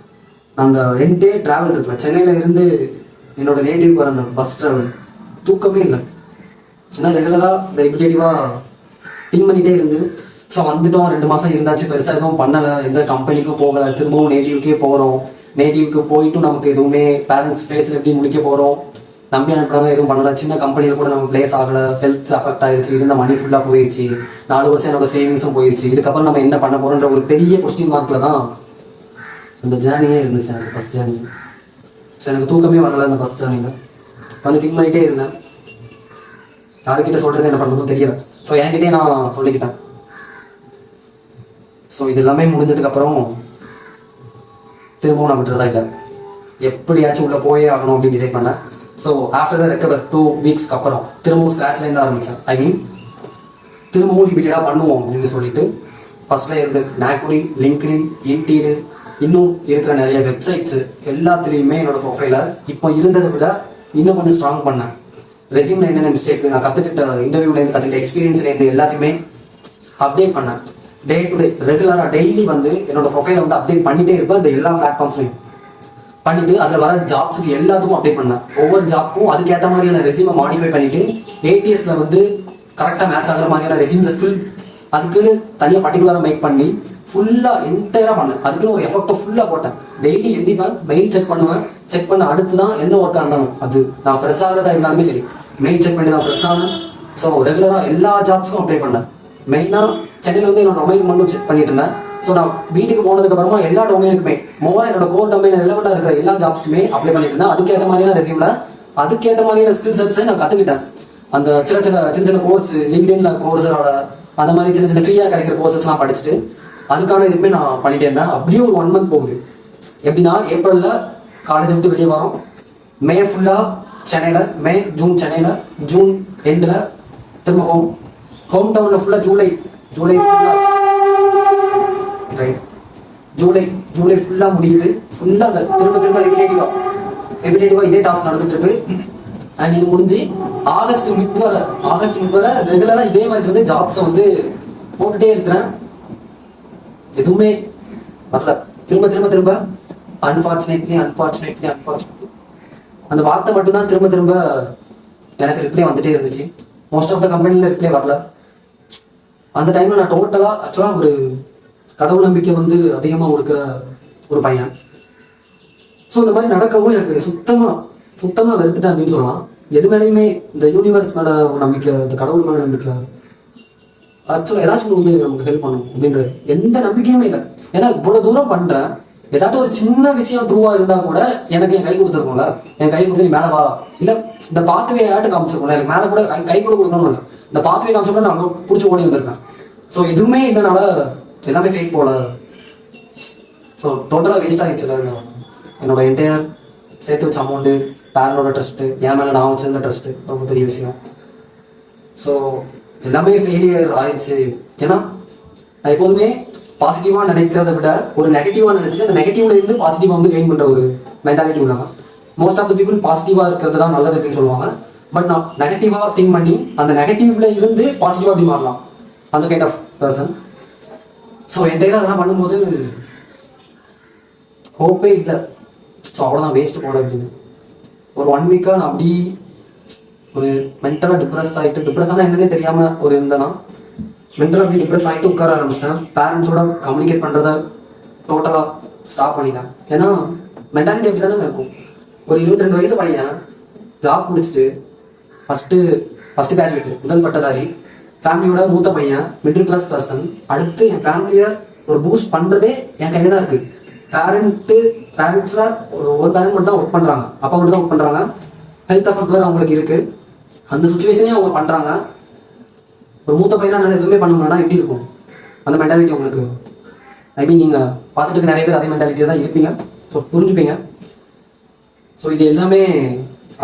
நான் அந்த 2 டே ட்ராவல் இருக்குல்ல, சென்னையில் இருந்து என்னோட நேட்டிவ்க்கு வர அந்த பஸ் ட்ராவல் தூக்கமே இல்லை. ஏன்னா ரெகுலராக இந்த ரெகுலேட்டிவாக திங்க் பண்ணிகிட்டே இருந்து, ஸோ வந்துட்டோம் 2 மாதம் இருந்தாச்சு, பெருசாக எதுவும் பண்ணலை, எந்த கம்பெனிக்கும் போகலை, திரும்பவும் நேட்டிவ்க்கே போகிறோம். நேட்டிவ்க்கு போயிட்டும் நமக்கு எதுவுமே பேரண்ட்ஸ் பிளேஸில் எப்படி முடிக்க போகிறோம், நம்பி அனுப்புறாங்க, எதுவும் பண்ணல. சின்ன கம்பெனியில் கூட நம்ம பிளேஸ் ஆகலை, ஹெல்த் அஃபெக்ட் ஆயிடுச்சு, இருந்த மணி ஃபுல்லாக போயிடுச்சு, 4 வருஷம் என்னோட சேவிங்ஸும் போயிடுச்சு. இதுக்கப்புறம் நம்ம என்ன பண்ண போகிறோன்ற ஒரு பெரிய கொஸ்டின் மார்க்கில் தான் அந்த ஜேர்னியே இருந்துச்சு, எனக்கு ஃபஸ்ட் ஜேர்னி. ஸோ எனக்கு தூக்கமே வரலை அந்த ஃபஸ்ட் ஜேர்னியில். வந்து திங்க் பண்ணிகிட்டே இருந்தேன், யாருக்கிட்ட சொல்கிறது என்ன பண்ணுறதும் தெரியல. ஸோ என்கிட்டே நான் சொல்லிக்கிட்டேன். ஸோ இது எல்லாமே முடிஞ்சதுக்கப்புறம் திரும்பவும் நான் விட்டுறதா இல்லை, எப்படியாச்சும் உள்ளே போயே ஆகணும் அப்படின்னு டிசைட் பண்ணேன். ஸோ ஆஃப்டர் த ரெக்கவர் 2 வீக்ஸ்க்கு அப்புறம் திரும்பவும் ஸ்க்ராட்ச்லேருந்து ஆரம்பித்தேன். ஐ மீன் திரும்பவும் ரிப்பீட்டடாக பண்ணுவோம் அப்படின்னு சொல்லிட்டு ஃபஸ்ட்டில் இருந்து நாக்புரி, லிங்க்டின், இன்டீடு, இன்னும் இருக்கிற நிறைய வெப்சைட்ஸு எல்லாத்துலேயுமே என்னோட ப்ரொஃபைலை இப்போ இருந்ததை விட இன்னும் கொஞ்சம் ஸ்ட்ராங் பண்ணேன். ரெஸ்யூமில் என்னென்ன மிஸ்டேக், நான் கற்றுக்கிட்ட இன்டர்வியூலேருந்து கற்றுக்கிட்ட எக்ஸ்பீரியன்ஸ்லேருந்து எல்லாத்தையுமே அப்டேட் பண்ணேன். டே டு டே ரெகுலராக டெய்லி வந்து என்னோட ப்ரொஃபைலை வந்து அப்டேட் பண்ணிகிட்டே இருப்பேன். இந்த எல்லா பிளாட்ஃபார்ம்ஸ்லையும் பண்ணிட்டு அதில் வர ஜாப்ஸுக்கு எல்லாத்துக்கும் அப்டேட் பண்ணேன். ஒவ்வொரு ஜாப்க்கும் அதுக்கேற்ற மாதிரியான ரெஸ்யூமை மாடிஃபை பண்ணிட்டு ATSல வந்து கரெக்டாக மேட்ச் ஆகிற மாதிரியான ரெஸ்யூம்ஸை அதுக்குன்னு தனியாக பர்டிகுலராக மேக் பண்ணி ஃபுல்லாக என்டையராக பண்ணேன். அதுக்குன்னு ஒரு எஃபெக்டை ஃபுல்லாக போட்டேன். டெய்லி எந்திப்பேன், மெயில் செக் பண்ணுவேன், செக் பண்ண அடுத்து தான் என்ன ஒர்க்காக இருந்தாலும், அது நான் ஃப்ரெஷ் ஆகிறதா இருந்தாலுமே சரி, மெயில் செக் பண்ணி தான் ஃப்ரெஷ் ஆனேன். ஸோ ரெகுலராக எல்லா ஜாப்ஸ்க்கும் அப்ளை பண்ணேன். மெயினாக சென்னையில் வந்து என்னோட டொமைன் மட்டும் செக் பண்ணிட்டு இருந்தேன். ஸோ நான் வீட்டுக்கு போனதுக்கு அப்புறமா எல்லா டொமைனுக்குமே என்னோட கோர் டொமைன் ரிலவெண்டாக இருக்கிற எல்லா ஜாப்ஸ்க்குமே அப்ளை பண்ணிட்டு இருந்தேன். அதுக்கேற்ற மாதிரியான ரெஸ்யூமில் அதுக்கேற்ற மாதிரியான ஸ்கில் செட்ஸை நான் கற்றுக்கிட்டேன். அந்த சின்ன கோர்ஸ், லிங்க்டின்ல கோர்ஸோட அந்த மாதிரி சின்ன ஃப்ரீயாக கிடைக்கிற கோர்சஸ்லாம் படிச்சுட்டு அதுக்கான இதுவுமே நான் பண்ணிட்டே இருந்தேன். அப்படியே ஒரு 1 மந்த் போகுது. எப்படின்னா ஏப்ரலில் காலேஜ் விட்டு வெளியே வரோம், மே ஃபுல்லாக சென்னையில், மே ஜூன் சென்னையில், ஜூன் எண்டில் திரும்ப ஹோம் டவுனில் ஃபுல்லாக ஜூலை ஃபுல்லாக ரைட் ஜூலை ஃபுல்லாக முடியுது. ஃபுல்லாக அந்த திரும்ப ரெகுலேட்டிவாக இதே டாஸ்க் நடந்துட்டு இருக்கு. அண்ட் இது முடிஞ்சு ஆகஸ்ட் மிட் வர ரெகுலராக இதே மாதிரி வந்து ஜாப்ஸை வந்து போட்டுட்டே இருக்கிறேன். எதுவுமே வரல. திரும்ப அன்ஃபார்ச்சுனேட்லி அந்த வார்த்தை மட்டும்தான் திரும்ப எனக்கு ரிப்ளை வந்துட்டே இருந்துச்சு. மோஸ்ட் ஆஃப் த கம்பெனியில் ரிப்ளை வரல. அந்த டைம்ல நான் டோட்டலாக ஆக்சுவலாக ஒரு கடவுள் நம்பிக்கை வந்து அதிகமாக இருக்கிற ஒரு பையன். ஸோ இந்த மாதிரி நடக்கவும் எனக்கு சுத்தமாக வெறுத்துட்டேன் அப்படின்னு சொல்லலாம். எது மேலேயுமே இந்த யூனிவர்ஸ் மேலே ஒரு நம்பிக்கை, இந்த கடவுள் மேலே நம்பிக்கை, ஆக்சுவலாக ஏதாச்சும் வந்து நமக்கு ஹெல்ப் பண்ணும் அப்படின்ற எந்த நம்பிக்கையுமே இல்லை. ஏன்னா இவ்வளோ தூரம் பண்ணுறேன், ஏதாச்சும் ஒரு சின்ன விஷயம் ட்ரூவாக இருந்தால் கூட எனக்கு என் கை கொடுத்துருக்கோம்ல, என் கை கொடுத்து நீ மேலே வா, இல்லை இந்த பாத்துவே ஏதாட்டு காமிச்சிருக்கோம்ல, எனக்கு மேலே கூட கை கூட கொடுக்கணும் இல்லை, இந்த பாத்துவே காமிச்சோம்னா நான் அங்கே பிடிச்சி ஓடி வந்திருக்கேன். ஸோ எதுவுமே இல்லைனால எல்லாமே ஃபேக் போல. ஸோ டோட்டலாக வேஸ்ட் ஆகிடுச்சுல என்னோட என்டையர் சேர்த்து வச்ச அமௌண்ட்டு, பேரண்டோட ட்ரஸ்ட்டு, என் மேலே நான் வச்சிருந்த ட்ரஸ்ட்டு, ரொம்ப பெரிய விஷயம். ஸோ எல்லாமே ஃபெயிலியர் ஆயிடுச்சு. ஏன்னா நான் எப்போதுமே பாசிட்டிவாக நினைக்கிறத விட ஒரு நெகட்டிவாக நினச்சி அந்த நெகட்டிவ்ல இருந்து பாசிட்டிவாக வந்து கெயின் பண்ணுற ஒரு மென்டாலிட்டி உள்ளாங்க. மோஸ்ட் ஆஃப் த பீப்புள் பாசிட்டிவாக இருக்கிறது தான் நல்லது அப்படின்னு சொல்லுவாங்க. பட் நான் நெகட்டிவாக திங்க் பண்ணி அந்த நெகட்டிவ்ல இருந்து பாசிட்டிவாக அப்படி மாறலாம், அந்த கைண்ட் ஆஃப் பர்சன். ஸோ என்டையராக அதெல்லாம் பண்ணும்போது ஹோப்பே இல்லை. ஸோ அவ்வளோதான், வேஸ்ட்டு போட அப்படின்னு ஒரு 1 வீக்காக நான் அப்படி ஒரு மென்டலாக டிப்ரெஸ்ஸான என்னன்னே தெரியாமல் ஒரு இருந்தேன்னா மென்டலாக அப்படி டிப்ரெஸ் ஆகிட்டு உட்கார ஆரம்பிச்சிட்டேன். பேரண்ட்ஸோட கம்யூனிகேட் பண்ணுறத டோட்டலாக ஸ்டாப் பண்ணிட்டேன். ஏன்னா மென்டாலிட்டி அப்படி தானே இருக்கும். ஒரு 22 வயசு பையன் ஜாப் முடிச்சுட்டு ஃபஸ்ட்டு கிராஜுவேட், முதல் பட்டதாரி, ஃபேமிலியோட மூத்த பையன், மிடில் கிளாஸ் பர்சன், அடுத்து என் ஃபேமிலியை ஒரு பூஸ்ட் பண்ணுறதே என் கையில் தான் இருக்குது. பேரண்ட்ஸில் ஒரு பேரண்ட் மட்டும் தான் ஒர்க் பண்ணுறாங்க, அப்பா மட்டும் தான் ஒர்க் பண்ணுறாங்க. ஹெல்த் அஃபெக்ட் வேறு அவங்களுக்கு இருக்குது. அந்த சுச்சுவேஷனே அவங்க பண்ணுறாங்க. ஒரு மூத்த பையனாக எதுவுமே பண்ண முடியாதுனா எப்படி இருக்கும் அந்த மென்டாலிட்டி உங்களுக்கு? ஐ மீன் நீங்கள் பார்த்துட்டு நிறைய பேர் அதே மென்டாலிட்டியில் தான் இருப்பீங்க. ஸோ புரிஞ்சுப்பீங்க. ஸோ இது எல்லாமே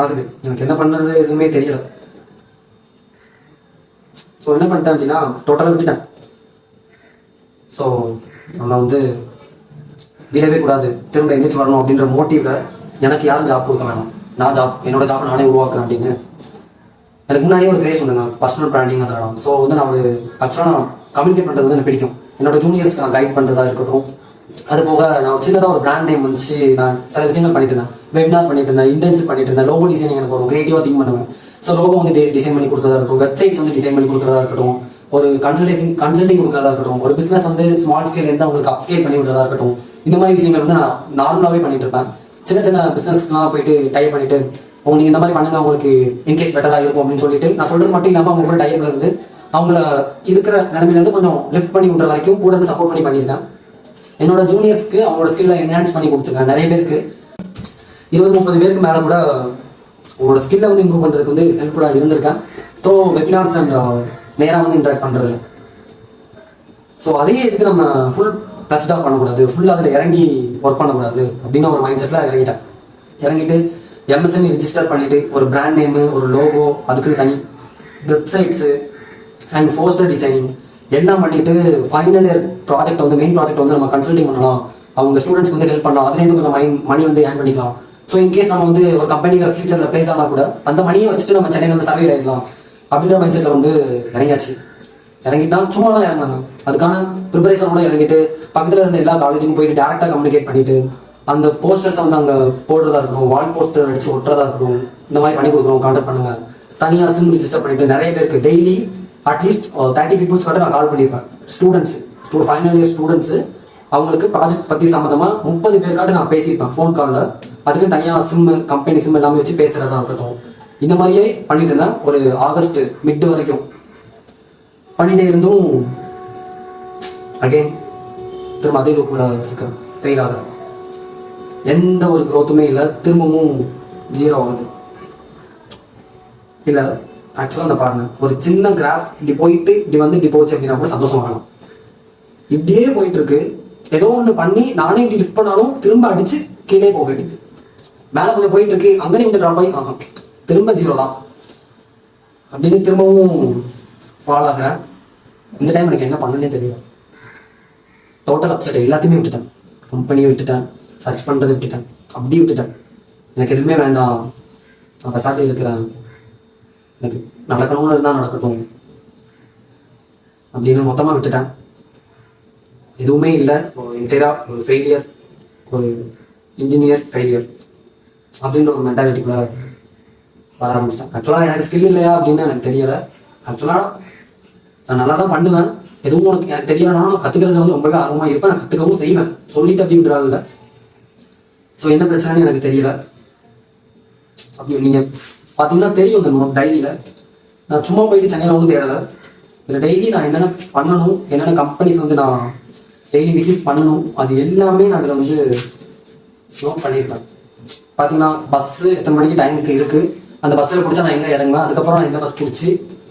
ஆகுது. எனக்கு என்ன பண்ணுறது எதுவுமே தெரியல. ஸோ என்ன பண்ணிட்டேன் அப்படின்னா டோட்டலாக விட்டுட்டேன். ஸோ நம்ம வந்து விடவே கூடாது, திரும்ப எங்கேயும் வரணும் அப்படின்ற மோட்டிவ்ல எனக்கு யாரும் ஜாப் கொடுக்க வேணாம், நான் என்னோட ஜாப் நானே உருவாக்குறேன் அப்படின்னு எனக்கு முன்னாடியே ஒரு கிரேஸ் உண்டுங்க, பர்சனல் பிராண்டிங் அதெல்லாம். ஸோ வந்து நான் ஆக்சுவலாக நான் கம்யூனிகேட் பண்ணுறது வந்து எனக்கு பிடிக்கும். என்னோட ஜூனியர்ஸ்க்கு நான் கைட் பண்ணுறதா இருக்கட்டும். அது போக நான் சின்னதாக ஒரு பிராண்ட் நேம் வந்துச்சு, நான் சில விஷயங்கள் பண்ணிட்டு இருந்தேன். வெபினார் பண்ணிட்டு இருந்தேன், இன்டர்ன்ஷிப் பண்ணிட்டு இருந்தேன். லோகோ டிசைனிங் எனக்கு ஒரு கிரியேட்டிவாக திங்க் பண்ணுவேன். ஸோ லோகோ வந்து டிசைன் பண்ணி கொடுக்குறதா இருக்கட்டும், வெப்சைட்ஸ் வந்து டிசைன் பண்ணி கொடுக்குறதா இருக்கட்டும், ஒரு கன்சல்டிங் கொடுக்குறதா இருக்கட்டும், ஒரு பிஸ்னஸ் வந்து ஸ்மால் ஸ்கேல்லேருந்து அவங்களுக்கு அப்ஸ்கேல் பண்ணி விடுறதா இருக்கட்டும். இந்த மாதிரி விஷயங்கள் வந்து நான் நார்மலாகவே பண்ணிட்டு இருப்பேன். சின்ன சின்ன பிஸ்னஸ்க்குலாம் போயிட்டு டைப் பண்ணிட்டு நீங்கள் இந்த மாதிரி பண்ணுங்க, உங்களுக்கு இன்கேஸ் பெட்டராக இருக்கும் அப்படின்னு சொல்லிட்டு நான் சொல்றது மட்டும் இல்லாமல் அவங்க கூட டைப்ல இருந்து அவங்கள இருக்கிற நிலைமையிலேருந்து கொஞ்சம் லிஃப்ட் பண்ணி விடுற வரைக்கும் கூட இருந்து சப்போர்ட் பண்ணி பண்ணியிருக்கேன். என்னோட ஜூனியர்ஸ்க்கு அவங்களோட ஸ்கில்லை என்ஹான்ஸ் பண்ணி கொடுத்துருக்கேன். நிறைய பேருக்கு 20-30 பேருக்கு மேலே கூட உங்களோட ஸ்கில்லை வந்து இம்ப்ரூவ் பண்ணுறதுக்கு வந்து ஹெல்ப்ஃபுல்லாக இருந்திருக்கேன். ஸோ வெபினார்ஸ் அண்ட் நேராக வந்து இன்ட்ராக்ட் பண்ணுறது. ஸோ அதையே இதுக்கு நம்ம ஃபுல் டச்டாக பண்ணக்கூடாது, ஃபுல்லாக அதில் இறங்கி ஒர்க் பண்ணக்கூடாது அப்படின்னு ஒரு மைண்ட் செட்டில் இறங்கிட்டு எம்எஸ்எம்இ ரிஜிஸ்டர் பண்ணிவிட்டு ஒரு பிராண்ட் நேமு, ஒரு லோகோ, அதுக்குன்னு தனி வெப்சைட்ஸு அண்ட் போஸ்டர் டிசைனிங் எல்லாம் பண்ணிட்டு ஃபைனல் இயர் ப்ராஜெக்ட் வந்து மெயின் ப்ராஜெக்ட் வந்து நம்ம கன்சல்டிங் பண்ணலாம், அவங்க ஸ்டூடெண்ட்ஸ்க்கு வந்து ஹெல்ப் பண்ணலாம், அதுலேருந்து கொஞ்சம் மணி வந்து ஏர்ன் பண்ணிக்கலாம். ஸோ இன்கேஸ் நம்ம வந்து ஒரு கம்பெனியில் ஃபியூச்சரில் பிளேஸ் ஆனால் கூட அந்த மணியை வச்சுட்டு நம்ம சென்னையில் வந்து சர்வே ஆகிடலாம் அப்படின்ற மைண்ட் செட்டில் வந்து இறங்கிட்டா சும்மா தான் இறங்கினாங்க. அதுக்கான ப்ரிப்பரேஷனோட இறங்கிட்டு பக்கத்தில் இருந்த எல்லா காலேஜுக்கும் போயிட்டு டேரெக்டாக கம்யூனிகேட் பண்ணிட்டு அந்த போஸ்டர்ஸை வந்து அங்கே போடுறதா இருக்கட்டும், வால் போஸ்டர் அடிச்சு ஒட்டுறதா இருக்கட்டும், இந்த மாதிரி பண்ணி கொடுக்குறோம், கான்டாக்ட் பண்ணுங்க. தனியாக சிம் ரிஜிஸ்டர் பண்ணிட்டு நிறைய பேருக்கு டெய்லி அட்லீஸ்ட் 30 பீப்புள்ஸ் கிட்ட நான் கால் பண்ணியிருப்பேன். ஃபைனல் இயர் ஸ்டூடெண்ட்ஸு அவங்களுக்கு ப்ராஜெக்ட் பற்றி சம்மந்தமாக 30 பேருக்காட்டு நான் பேசியிருப்பேன் ஃபோன் காலில். அதுக்கு தனியாக கம்பெனி சிம் எல்லாமே வச்சு பேசுகிறதா இருக்கட்டும். இந்த மாதிரியே பண்ணிட்டு இருந்தேன் ஒரு ஆகஸ்ட் மிட் வரைக்கும் பண்ணிட்டே இருந்தும் அகெயின் திரும்ப அதே ரூப்பில் ஃபெயில் ஆகுது. எந்த ஒரு க்ரோத்துமே இல்லை, திரும்பவும் 0 ஆகுது. இல்லை ஆக்சுவலாக அந்த பாருங்க, ஒரு சின்ன கிராஃப் இப்படி போயிட்டு இப்படி வந்து இப்படி போச்சு அப்படின்னா கூட சந்தோஷம் ஆகலாம். இப்படியே போயிட்டு இருக்கு. ஏதோ ஒன்று பண்ணி நானே இப்படி லிஃப்ட் பண்ணாலும் திரும்ப அடிச்சு கீழே போக வேண்டியது. மேலே கொஞ்சம் போயிட்டு இருக்கு, அங்கேயும் கொஞ்சம் ட்ராப் ஆகி திரும்ப 0 தான் அப்படின்னு திரும்பவும் ஃபால் ஆகிறேன். இந்த டைம் எனக்கு என்ன பண்ணனே தெரியல. டோட்டல் அப்செட், எல்லாத்தையுமே விட்டுட்டேன். கம்பெனியை விட்டுட்டேன், சர்ச் பண்ணுறதை விட்டுட்டேன், அப்படி விட்டுட்டேன். எனக்கு எதுவுமே வேண்டாம், நான் பெசாட்டி இருக்கிறேன், எனக்கு நடக்கணும்னு இருந்தால் நடக்கட்டும் அப்படின்னு மொத்தமாக விட்டுட்டேன். எதுவுமே இல்லை, என்டையராக ஒரு ஃபெயிலியர், ஒரு இன்ஜினியர் ஃபெயிலியர் அப்படின்ற ஒரு மென்டாலிட்டிக்குள்ள வர ஆரம்பிச்சிட்டேன். ஆக்சுவலாக எனக்கு ஸ்கில் இல்லையா அப்படின்னு எனக்கு தெரியலை. ஆக்சுவலாக நான் நல்லா தான் பண்ணுவேன். எதுவும் எனக்கு தெரியலனாலும் கற்றுக்கிறது வந்து ரொம்பவே ஆர்வமாக இருப்பேன். நான் கற்றுக்கவும் செய்வேன், சொல்லிட்டு அப்படி விடுறாங்க. ஸோ என்ன பிரச்சனைன்னு எனக்கு தெரியல. அப்படி நீங்கள் பார்த்தீங்கன்னா தெரியும் இந்த டைரியில் நான் சும்மா போயிட்டு சென்னையில் ஒன்றும் தேடலை. இதில் டெய்லி நான் என்னென்ன பண்ணணும், என்னென்ன கம்பெனிஸ் வந்து நான் டெய்லி விசிட் பண்ணணும், அது எல்லாமே நான் அதில் வந்து நோட் பண்ணியிருப்பேன். பார்த்தீங்கன்னா பஸ்ஸு எத்தனை மணிக்கு டைமுக்கு இருக்குது, அந்த பஸ்ஸில் பிடிச்சா நான் எங்கே இறங்குவேன், அதுக்கப்புறம் நான் எந்த பஸ் பிடிச்சி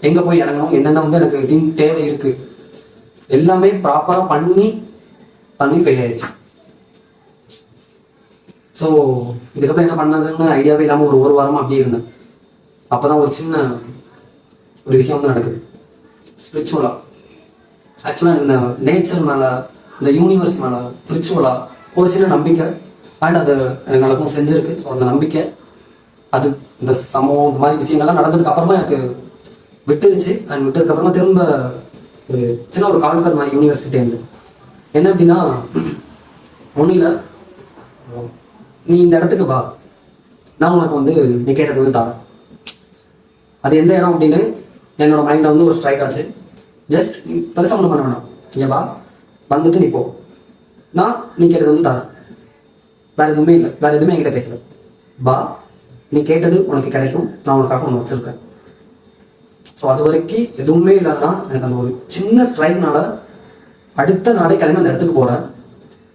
எங்கே போய் இறங்கணும், என்னென்ன வந்து எனக்கு தேவை இருக்குது, எல்லாமே ப்ராப்பராக பண்ணி ஃபெயில் ஆயிடுச்சு. ஸோ இதுக்கப்புறம் என்ன பண்ணதுன்னு ஐடியாவே இல்லாமல் ஒரு வாரமாக அப்படியே இருந்தேன். அப்போ தான் ஒரு சின்ன ஒரு விஷயம் வந்து நடக்குது ஸ்பிரிச்சுவலாக. ஆக்சுவலாக இந்த நேச்சர் மேலே, இந்த யூனிவர்ஸ் மேலே ஸ்பிரிச்சுவலாக ஒரு சின்ன நம்பிக்கை அண்ட் அது எனக்கு நடக்கும் செஞ்சுருக்கு. ஸோ அந்த நம்பிக்கை, அது இந்த சம்பவம், இந்த மாதிரி விஷயங்கள்லாம் நடந்ததுக்கு அப்புறமா எனக்கு விட்டுருச்சு. அண்ட் விட்டதுக்கப்புறமா திரும்ப ஒரு சின்ன ஒரு கால்ஃபர் மாதிரி யூனிவர்சிட்டியிலேருந்து என்ன அப்படின்னா, ஒன்றும் இல்லை, நீ இந்த இடத்துக்கு வா, நான் உனக்கு வந்து நீ கேட்டது வந்து தரேன். அது எந்த இடம் அப்படின்னு என்னோட மைண்டில் வந்து ஒரு ஸ்ட்ரைக் ஆச்சு. ஜஸ்ட் நீ பெருசாக ஒன்றும் பண்ண வேணாம், நீ வா, வந்துட்டு நீ போ, நான் நீ கேட்டது வந்து தரேன், வேறு எதுவுமே இல்லை, வேறு எதுவுமே என்கிட்ட பேசல, வா, நீ கேட்டது உனக்கு கிடைக்கும், நான் உனக்காக ஒன்று வச்சுருக்கேன். ஸோ அது வரைக்கும் எதுவுமே இல்லாதனா எனக்கு அந்த ஒரு சின்ன ஸ்ட்ரைக்னால அடுத்த நாளே கிளம்பி அந்த இடத்துக்கு போகிறேன்.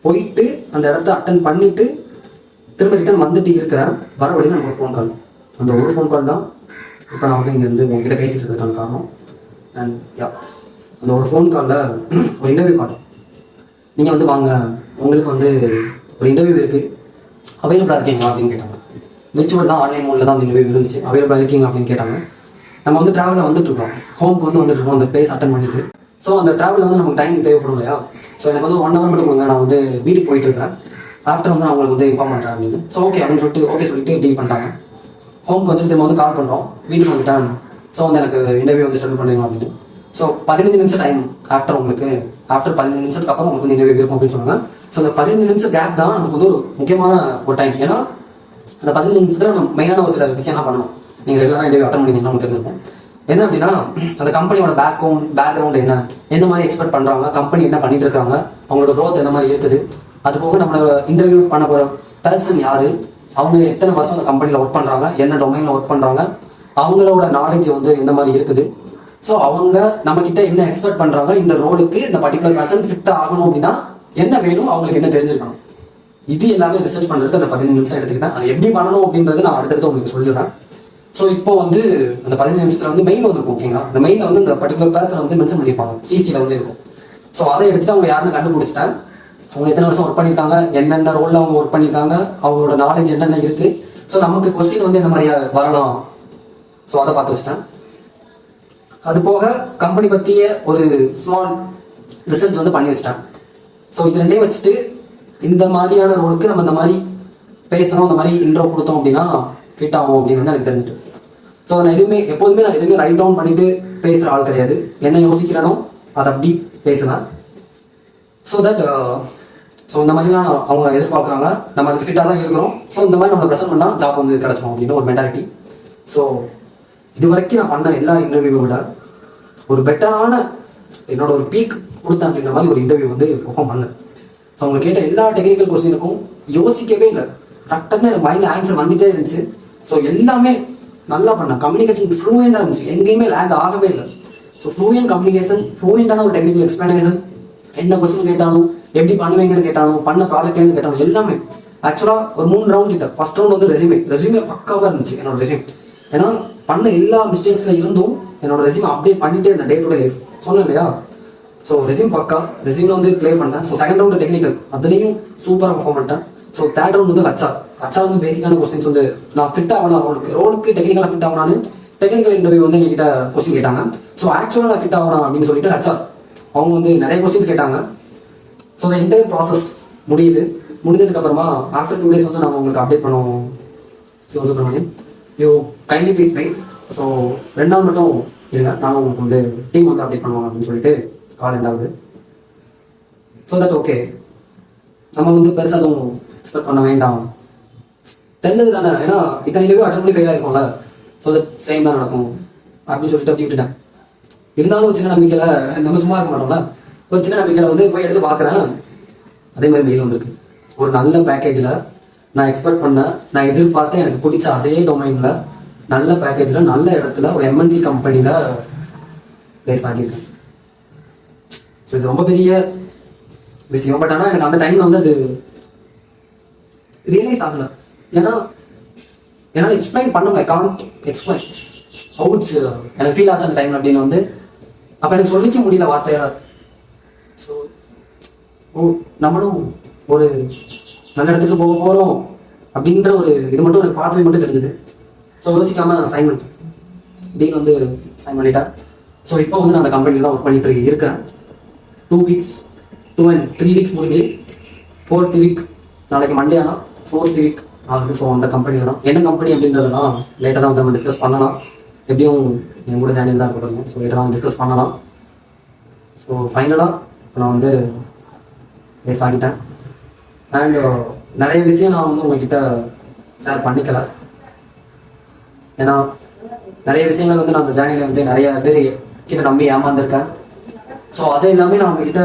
போயிட்டு அந்த இடத்த அட்டன் பண்ணிவிட்டு திரும்ப ரிட்டன் வந்துட்டு இருக்கிறேன். வர வழியில் எனக்கு ஒரு ஃபோன் கால். அந்த ஒரு ஃபோன் கால் தான் இப்போ நான் வந்து இங்கேருந்து உங்ககிட்ட பேசிகிட்டு இருக்கிறதுக்கான காரணம். அண்ட் யா, அந்த ஒரு ஃபோன் காலில் ஒரு இன்டர்வியூ கால். நீங்கள் வந்து வாங்க, உங்களுக்கு வந்து ஒரு இன்டர்வியூ இருக்குது, அவைலபிளாக இருக்கீங்களா அப்படின்னு கேட்டாங்க. விர்ச்சுவல் தான், ஆன்லைன் மோடில் தான் அந்த இன்டர்வியூ இருந்துச்சு. அவைலபிளாக இருக்கீங்க அப்படின்னு கேட்டாங்க. நம்ம வந்து ட்ராவலில் வந்துட்டுருக்கோம், ஹோமுக்கு வந்து வந்துட்டுருக்கோம் அந்த பிளேஸ் அட்டன் பண்ணிட்டு. ஸோ அந்த ட்ராவலில் வந்து நமக்கு டைம் தேவைப்படும் இல்லையா? ஸோ எனக்கு வந்து 1 hour மட்டும் கொடுங்க, நான் வந்து வீட்டுக்கு போயிட்டு இருக்கிறேன், ஆஃப்டர் வந்து நான் உங்களுக்கு வந்து இன்ஃபார்ம் பண்ணுறேன் அப்படின்னு. ஸோ ஓகே அப்படின்னு சொல்லிட்டு ஓகே சொல்லிட்டு டீல் பண்ணிட்டாங்க. ஹோமுக்கு வந்துட்டு திரும்ப வந்து கால் பண்ணுறோம், வீட்டுக்கு வந்துட்டேன். ஸோ வந்து எனக்கு இன்டர்வியூ வந்து ஷெட்யூல் பண்ணுறீங்க அப்படின்னு. ஸோ 15 நிமிஷம் டைம் ஆஃப்டர் 15 நிமிஷத்துக்கு அப்புறம் உங்களுக்கு வந்து இன்டர்வியூ இருக்கும் அப்படின்னு சொன்னாங்க. ஸோ அந்த 15 நிமிஷம் கேப் தான் நமக்கு வந்து ஒரு முக்கியமான ஒரு டைம். ஏன்னா அந்த 15 நிமிஷத்தில் நம்ம மெயினான ஒரு சில விஷயம்லாம் பண்ணணும். நீங்கள் ரெகுலராக இன்டர்வியூ அட்டன் பண்ணிங்கன்னா நமக்கு தெரிஞ்சிருக்கும். என்ன அப்படின்னா, அந்த கம்பெனியோட பேக்ரவுண்ட் என்ன, எந்த மாதிரி எக்ஸ்பெக்ட் பண்ணுறாங்க, கம்பெனி என்ன பண்ணிட்டு இருக்காங்க, அவங்களோட க்ரோத் எந்த மாதிரி இருக்குது, அது போக நம்மளை இன்டர்வியூ பண்ண போகிற பர்சன் யார், அவங்க எத்தனை வருஷம் அந்த கம்பெனியில் ஒர்க் பண்ணுறாங்க, என்ன டொமைனில் ஒர்க் பண்ணுறாங்க, அவங்களோட நாலேஜ் வந்து எந்த மாதிரி இருக்குது, ஸோ அவங்க நம்மக்கிட்ட என்ன எக்ஸ்பெக்ட் பண்ணுறாங்க, இந்த ரோலுக்கு இந்த பர்டிகுலர் பர்சன் ஃபிட் ஆகணும் அப்படின்னா என்ன வேணும், அவங்களுக்கு என்ன தெரிஞ்சிருக்கணும், இது எல்லாமே ரிசர்ச் பண்ணுறதுக்கு அந்த 15 நிமிஷம் எடுத்துக்கிட்டேன். அது எப்படி பண்ணணும் அப்படின்றது நான் அடுத்தடுத்து உங்களுக்கு சொல்லிடுறேன். ஸோ இப்போ வந்து அந்த 15 நிமிஷத்தில் வந்து மெயில் வந்துருக்கும். ஓகேங்களா? அந்த மெயிலில் வந்து இந்த பர்டிகுலர் பர்சனை வந்து மென்ஷன் பண்ணியிருப்பாங்க, சிசியில் வந்து இருக்கும். ஸோ அதை எடுத்துட்டு அவங்க யாருன்னு கண்டுபிடிச்சிட்டேன், அவங்க எத்தனை வருஷம் ஒர்க் பண்ணியிருக்காங்க, என்னென்ன ரோலில் அவங்க ஒர்க் பண்ணியிருக்காங்க, அவங்களோட நாலேஜ் என்னென்ன இருக்குது, ஸோ நமக்கு கொஸ்டின் வந்து என்ன மாதிரி வரலாம், ஸோ அதை பார்த்து வச்சுட்டேன். அது போக கம்பெனி பற்றிய ஒரு ஸ்மால் ரிசர்ச் வந்து பண்ணி வச்சுட்டேன். ஸோ இது ரெண்டே வச்சுட்டு இந்த மாதிரியான ரோலுக்கு நம்ம இந்த மாதிரி பேசணும், இந்த மாதிரி இன்ட்ரோ கொடுத்தோம் அப்படின்னா ஃபிட் ஆகும் அப்படின்னு வந்து எனக்கு தெரிஞ்சுட்டு. ஸோ நான் எப்போதுமே நான் எதுவுமே ரைட் டவுன் பண்ணிட்டு பேசுகிற ஆள் கிடையாது. என்ன யோசிக்கிறேனோ அதை அப்படி பேசுவேன். ஸோ தட் இந்த மாதிரிலாம் அவங்க எதிர்பார்க்குறாங்க, நம்ம அதுக்கு ஃபிட்டாக தான் இருக்கிறோம். ஸோ இந்த மாதிரி நம்ம ப்ரெசென்ட் பண்ணால் ஜாப் வந்து கிடச்சிடும் அப்படின்னு ஒரு மென்டாலிட்டி. ஸோ இது வரைக்கும் நான் பண்ண எல்லா இன்டர்வியூவை விட ஒரு பெட்டரான என்னோட ஒரு பீக் கொடுத்தேன் அப்படின்ற மாதிரி ஒரு இன்டர்வியூ வந்து பெர்ஃபார்ம் பண்ணேன். ஸோ அவங்க கேட்ட எல்லா டெக்னிக்கல் கொஸ்டினுக்கும் யோசிக்கவே இல்லை, டக்குன்னு எனக்கு மைண்டில் ஆன்சர் வந்துகிட்டே இருந்துச்சு. ஸோ எல்லாமே நல்லா பண்ணேன். கம்யூனிகேஷன் ஃப்ளூயண்டாக இருந்துச்சு, எங்கேயுமே லேக் ஆகவே இல்லை. ஸோ ஃப்ளூயன்ட் கம்யூனிகேஷன், ஃப்ளூயண்டான ஒரு டெக்னிக்கல் எக்ஸ்பிளனேஷன், என்ன கொஸ்டின் கேட்டாலும், எப்படி பண்ணுவீங்கன்னு கேட்டாலும், பண்ண ப்ராஜெக்ட்லேருந்து கேட்டாலும் எல்லாமே. ஆக்சுவலாக ஒரு 3 ரவுண்ட் கிட்ட. ஃபர்ஸ்ட் ரவுண்ட் வந்து ரெஸ்யூமே பக்காவாக இருந்துச்சு என்னோட ரெஸ்யூம். ஏன்னா பண்ண எல்லா மிஸ்டேக்ஸில் இருந்தும் என்னோட ரெஸ்யூம் அப்டேட் பண்ணிட்டே இருந்தேன் டே டு டே லைஃப். சொன்னேன் இல்லையா? ஸோ ரெஸ்யூம் பக்கா, ரெஸ்யூமில் வந்து கிளியர் பண்ணிட்டேன். ஸோ செகண்ட் ரவுண்டு டெக்னிக்கல், அதுலேயும் சூப்பராக பர்ஃபார்ம் பண்ணிட்டேன். ஸோ தேர்ட் ரவுண்ட் வந்து ஹச்ஆர் வந்து பேசிக்கான கொஸ்டின்ஸ் வந்து நான் ஃபிட் ஆகணும், ரோலுக்கு டெக்னிக்கலாக ஃபிட் ஆகணும்னு டெக்னிக்கல் இன்டர்வியூ வந்து எங்ககிட்ட கொஸ்டின் கேட்டாங்க. ஸோ ஆக்சுவலாக நான் ஃபிட் ஆகணும் அப்படின்னு சொல்லிட்டு ஹச்ஆர் அவங்க வந்து நிறைய கொஸ்டின்ஸ் கேட்டாங்க. ஸோ அந்த என்டையர் ப்ராசஸ் முடிஞ்சதுக்கப்புறமா ஆஃப்டர் 2 days வந்து நாங்கள் உங்களுக்கு அப்டேட் பண்ணுவோம் Sivasubramanian, you kindly please wait. So 2 நாள் மட்டும் இருங்க, நாங்கள் உங்களுக்கு வந்து டீம் வந்து அப்டேட் பண்ணுவோம் அப்படின்னு சொல்லிட்டு கால் எண்டாவது. ஸோ தட் ஓகே, நம்ம வந்து பெருசாக எதுவும் எக்ஸ்பெக்ட் பண்ண வேண்டாம், தெரிஞ்சது தானே. ஏன்னா இத்தனை இன்டர்வியூ அட்டன் பண்ணி ஃபெயில் ஆகிருக்கும்ல, ஸோ தட் சேம் தான் நடக்கும் அப்படின்னு சொல்லிட்டு அப்படி விட்டுட்டேன். இருந்தாலும் ஒரு சின்ன நம்பிக்கையில் நம்ம சும்மா இருக்க மாட்டோம்ல, ஒரு சின்ன நம்பிக்கையில் வந்து போய் எடுத்து பார்க்குறேன். அதே மாதிரி மெயில் வந்திருக்கு, ஒரு நல்ல பேக்கேஜில், நான் எக்ஸ்பெக்ட் பண்ணேன், நான் எதிர்பார்த்தேன், எனக்கு பிடிச்ச அதே டொமைனில் நல்ல பேக்கேஜில் நல்ல இடத்துல ஒரு எம்என்சி கம்பெனியில் பிளேஸ் ஆகியிருக்கேன். ஸோ இது ரொம்ப பெரிய விஷயம். பட் ஆனால் எனக்கு அந்த டைமில் வந்து அது ரியலைஸ் ஆகலை. என்னால் எக்ஸ்பிளைன் பண்ண காண்ட் எக்ஸ்பிளைன் ஹவு இட்ஸ் எனக்கு ஃபீல் ஆச்சு அந்த டைம் அப்படின்னு வந்து அப்போ எனக்கு சொல்லிக்க முடியல வார்த்தையால். ஸோ நம்மளும் ஒரு நல்ல இடத்துக்கு போக போகிறோம் அப்படின்ற ஒரு இது மட்டும் எனக்கு பார்த்து மட்டும் தெரிஞ்சுது. ஸோ யோசிக்காமல் சைன் பண்ணிட்டேன், டீல் வந்து சைன் பண்ணிட்டேன். ஸோ இப்போ வந்து நான் அந்த கம்பெனியில் தான் ஒர்க் பண்ணிட்டு இருக்கிறேன். 2 weeks 2 and 3 weeks முடிஞ்சு 4th week நாளைக்கு மண்டே ஆனால் 4th week ஆகுது. ஸோ அந்த கம்பெனியில் தான், என்ன கம்பெனி அப்படின்றதுலாம் லேட்டாக தான் வந்து நம்ம டிஸ்கஸ் பண்ணலாம். எப்படியும் என் கூட ஜாயின் தான் கொடுங்க. ஸோ லேட்டாக தான் டிஸ்கஸ் பண்ணலாம். ஸோ ஃபைனலாக நான் வந்து பேச ஆகிட்டேன். அண்ட் நிறைய விஷயம் நான் வந்து உங்ககிட்ட ஷேர் பண்ணிக்கல. ஏன்னா நிறைய விஷயங்கள் வந்து நான் அந்த ஜேர்னியில் வந்து நிறைய பேர் கிட்ட நம்பி ஏமாந்துருக்கேன். ஸோ அதை எல்லாமே நான் உங்ககிட்ட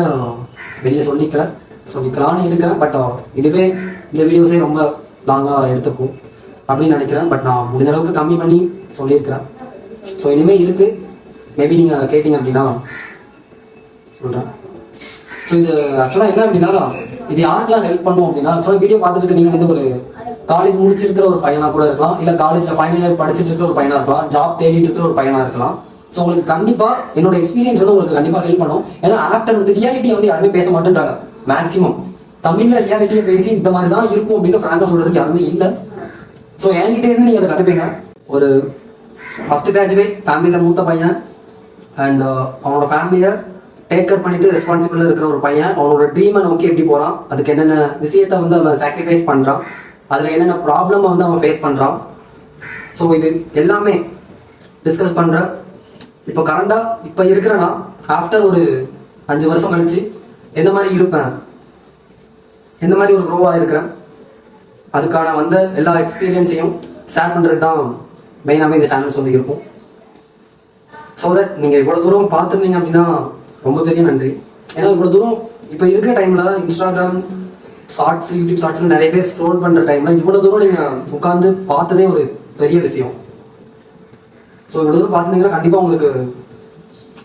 வெளியே சொல்லிக்கலான்னு இருக்கிறேன். பட் இதுவே இந்த வீடியோஸே ரொம்ப லாங்காக எடுத்துக்கும் அப்படின்னு நினைக்கிறேன். பட் நான் முடிஞ்ச அளவுக்கு கம்மி பண்ணி சொல்லியிருக்கிறேன். ஸோ இனிமேல் இருக்குது, மேபி நீங்கள் கேட்டிங்க அப்படின்னா சொல்கிறேன். ஸோ இது ஆக்சுவலாக என்ன அப்படின்னா, இது யாருக்கெல்லாம் ஹெல்ப் பண்ணும் அப்படின்னா, ஆக்சுவலாக வீடியோ பார்த்துட்டு இருக்க நீங்கள் வந்து ஒரு காலேஜ் முடிச்சிருக்கிற ஒரு பையனாக கூட இருக்கலாம், இல்லை காலேஜில் ஃபைனல் இயர் படிச்சுட்டு இருக்கிற ஒரு பையனாக இருக்கலாம், ஜாப் தேடிட்டு இருக்கிற ஒரு பையனாக இருக்கலாம். ஸோ உங்களுக்கு கண்டிப்பாக என்னோட எக்ஸ்பீரியன்ஸ் வந்து உங்களுக்கு கண்டிப்பாக ஹெல்ப் பண்ணும். ஏன்னா ஆஃப்டர் வந்து ரியாலிட்டியை வந்து யாருமே பேச மாட்டேன்றாங்க. மேக்ஸிமம் தமிழில் ரியாலிட்டியை பேசி இந்த மாதிரி தான் இருக்கும் அப்படின்னு ஃப்ராங்காக சொல்கிறதுக்கு யாருமே இல்லை. ஸோ என்கிட்ட இருந்து நீங்கள் அதை கற்றுப்பீங்க. ஒரு ஃபர்ஸ்ட் கிராஜுவேட், ஃபேமிலியில் மூத்த பையன், அண்ட் அவனோட ஃபேமிலியை டேக் கேர் பண்ணிட்டு ரெஸ்பான்சிபிளாக இருக்கிற ஒரு பையன், அவனோட ட்ரீமை நோக்கி எப்படி போகிறான், அதுக்கு என்னென்ன விஷயத்தை வந்து அவன் சாக்ரிஃபைஸ் பண்ணுறான், அதில் என்னென்ன ப்ராப்ளமை வந்து அவன் ஃபேஸ் பண்ணுறான். ஸோ இது எல்லாமே டிஸ்கஸ் பண்ணுற. இப்போ கரண்டாக இப்போ இருக்கிறேன்னா ஆஃப்டர் ஒரு 5 வருஷம் கழிச்சு எந்த மாதிரி இருப்பேன், எந்த மாதிரி ஒரு க்ரோவாக இருக்கிறேன், அதுக்கான வந்த எல்லா எக்ஸ்பீரியன்ஸையும் ஷேர் பண்ணுறது தான் மெயினாகவே இந்த சேனல்ஸ் வந்து இருக்கும். ஸோ தட் நீங்கள் இவ்வளோ தூரம் பார்த்துருந்தீங்க அப்படின்னா ரொம்ப பெரிய நன்றி. ஏன்னா இவ்வளோ தூரம் இப்போ இருக்கிற டைமில் இன்ஸ்டாகிராம் ஷார்ட்ஸ், யூடியூப் ஷார்ட்ஸ் நிறைய பேர் ஸ்க்ரோல் பண்ணுற டைமில் இவ்வளோ தூரம் நீங்கள் உட்காந்து பார்த்ததே ஒரு பெரிய விஷயம். ஸோ இவ்வளோ தூரம் பார்த்துருந்தீங்கன்னா கண்டிப்பாக உங்களுக்கு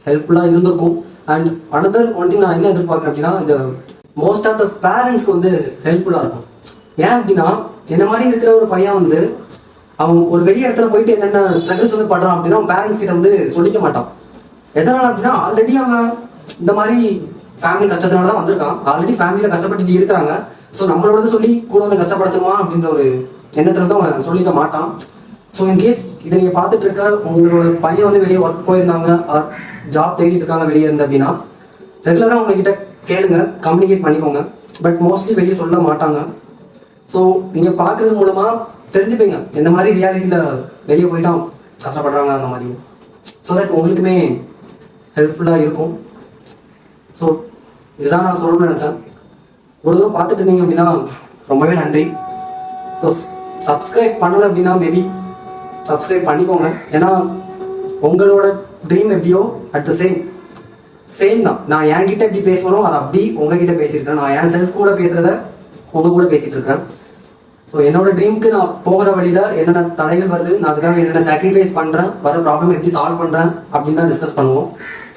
ஹெல்ப்ஃபுல்லாக இருந்திருக்கும். அண்ட் அனதர் ஒன் திங் நான் என்ன எதிர்பார்க்குறேன் அப்படின்னா, இது மோஸ்ட் ஆஃப் த பேரண்ட்ஸ்க்கு வந்து ஹெல்ப்ஃபுல்லாக இருக்கும். ஏன் அப்படின்னா, என்ன மாதிரி இருக்கிற ஒரு பையன் வந்து அவன் ஒரு வெளிய இடத்துல போயிட்டு என்னென்ன ஸ்ட்ரகிள்ஸ் வந்து படுறான் அப்படின்னா அவன் பேரண்ட்ஸ் கிட்ட வந்து சொல்லிக்க மாட்டான். எதனால அப்படின்னா ஆல்ரெடி அவன் இந்த மாதிரி ஃபேமிலி கஷ்டத்தினால தான் வந்திருக்கான். ஆல்ரெடி ஃபேமிலியில் கஷ்டப்பட்டு இருக்கிறாங்க. ஸோ நம்மளோட சொல்லி கூட வந்து கஷ்டப்படுத்தணுமா அப்படின்ற ஒரு எண்ணத்துல தான் அவன் சொல்லிக்க மாட்டான். ஸோ இன்கேஸ் இதை நீங்கள் பார்த்துட்டு இருக்க உங்களோட பையன் வந்து வெளியே ஒர்க் போயிருந்தாங்க, ஜாப் தேடிட்டு இருக்காங்க வெளியே இருந்து அப்படின்னா, ரெகுலராக உங்ககிட்ட கேளுங்க, கம்யூனிகேட் பண்ணிக்கோங்க. பட் மோஸ்ட்லி வெளியே சொல்ல மாட்டாங்க. ஸோ நீங்கள் பார்க்கறது மூலமாக தெரிஞ்சுப்பீங்க எந்த மாதிரி ரியாலிட்டியில் வெளியே போயிட்டா கஷ்டப்படுறாங்க அந்த மாதிரி. ஸோ தட் உங்களுக்குமே ஹெல்ப்ஃபுல்லாக இருக்கும். ஸோ இதுதான் நான் சொல்லணும்னு நினச்சேன். ஒரு தூரம் பார்த்துட்டு இருந்தீங்க அப்படின்னா ரொம்பவே நன்றி. ஸோ சப்ஸ்கிரைப் பண்ணலை அப்படின்னா மேபி சப்ஸ்கிரைப் பண்ணிக்கோங்க. ஏன்னா உங்களோட ட்ரீம் எப்படியோ அட் த சேம் தான். நான் என்கிட்ட எப்படி பேசணும் அதை அப்படி உங்ககிட்ட பேசியிருக்கேன். நான் என் செல்ஃப் கூட பேசுகிறத உங்க கூட பேசிகிட்டு இருக்கேன். ஸோ என்னோட ட்ரீமுக்கு நான் போகிற வழியில் என்னென்ன தடைகள் வருது, நான் அதுக்காக என்னென்ன சாக்ரிஃபைஸ் பண்ணுறேன், வர ப்ராப்ளம் எப்படி சால்வ் பண்ணுறேன் அப்படின்னு தான் டிஸ்கஸ் பண்ணுவோம்.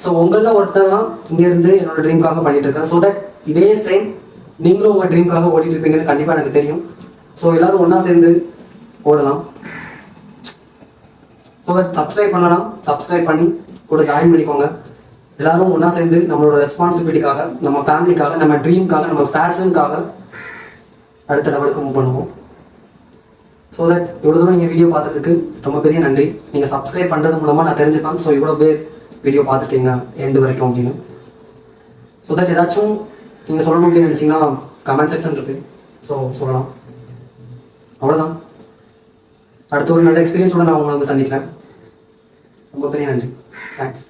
ஸோ உங்களில் ஒருத்தர் தான் இங்கேருந்து என்னோட ட்ரீமுக்காக பண்ணிட்டு இருக்கேன். ஸோ தட் இதே சேம் நீங்களும் உங்கள் ட்ரீமுக்காக ஓடிட்டு இருப்பீங்கன்னு கண்டிப்பாக எனக்கு தெரியும். ஸோ எல்லாரும் ஒன்றா சேர்ந்து ஓடலாம். ஸோ தட் சப்ஸ்கிரைப் பண்ணலாம், சப்ஸ்கிரைப் பண்ணி கூட ஜாயின் பண்ணிக்கோங்க. எல்லாரும் ஒன்றா சேர்ந்து நம்மளோட ரெஸ்பான்சிபிலிட்டிக்காக, நம்ம ஃபேமிலிக்காக, நம்ம ட்ரீமுக்காக, நம்ம ஃபேஷனுக்காக அடுத்த லெவலுக்கு மூவ் பண்ணுவோம். ஸோ தட் இவ்வளோ தூரம் நீங்கள் வீடியோ பார்த்ததுக்கு ரொம்ப பெரிய நன்றி. நீங்கள் சப்ஸ்கிரைப் பண்ணுறது மூலமாக நான் தெரிஞ்சுப்பேன். ஸோ இவ்வளோ பேர் வீடியோ பார்த்துட்டீங்க எண்டு வரைக்கும் அப்படின்னு. ஸோ தட் ஏதாச்சும் நீங்கள் சொல்லணும் அப்படின்னு நினச்சிங்கன்னா கமெண்ட் செக்ஷன் இருக்குது. ஸோ சொல்லலாம். அவ்வளோதான். அடுத்த ஒரு நல்ல எக்ஸ்பீரியன்ஸோட நான் உங்களை வந்து சந்திக்கிறேன். ரொம்ப பெரிய நன்றி. தேங்க்ஸ்.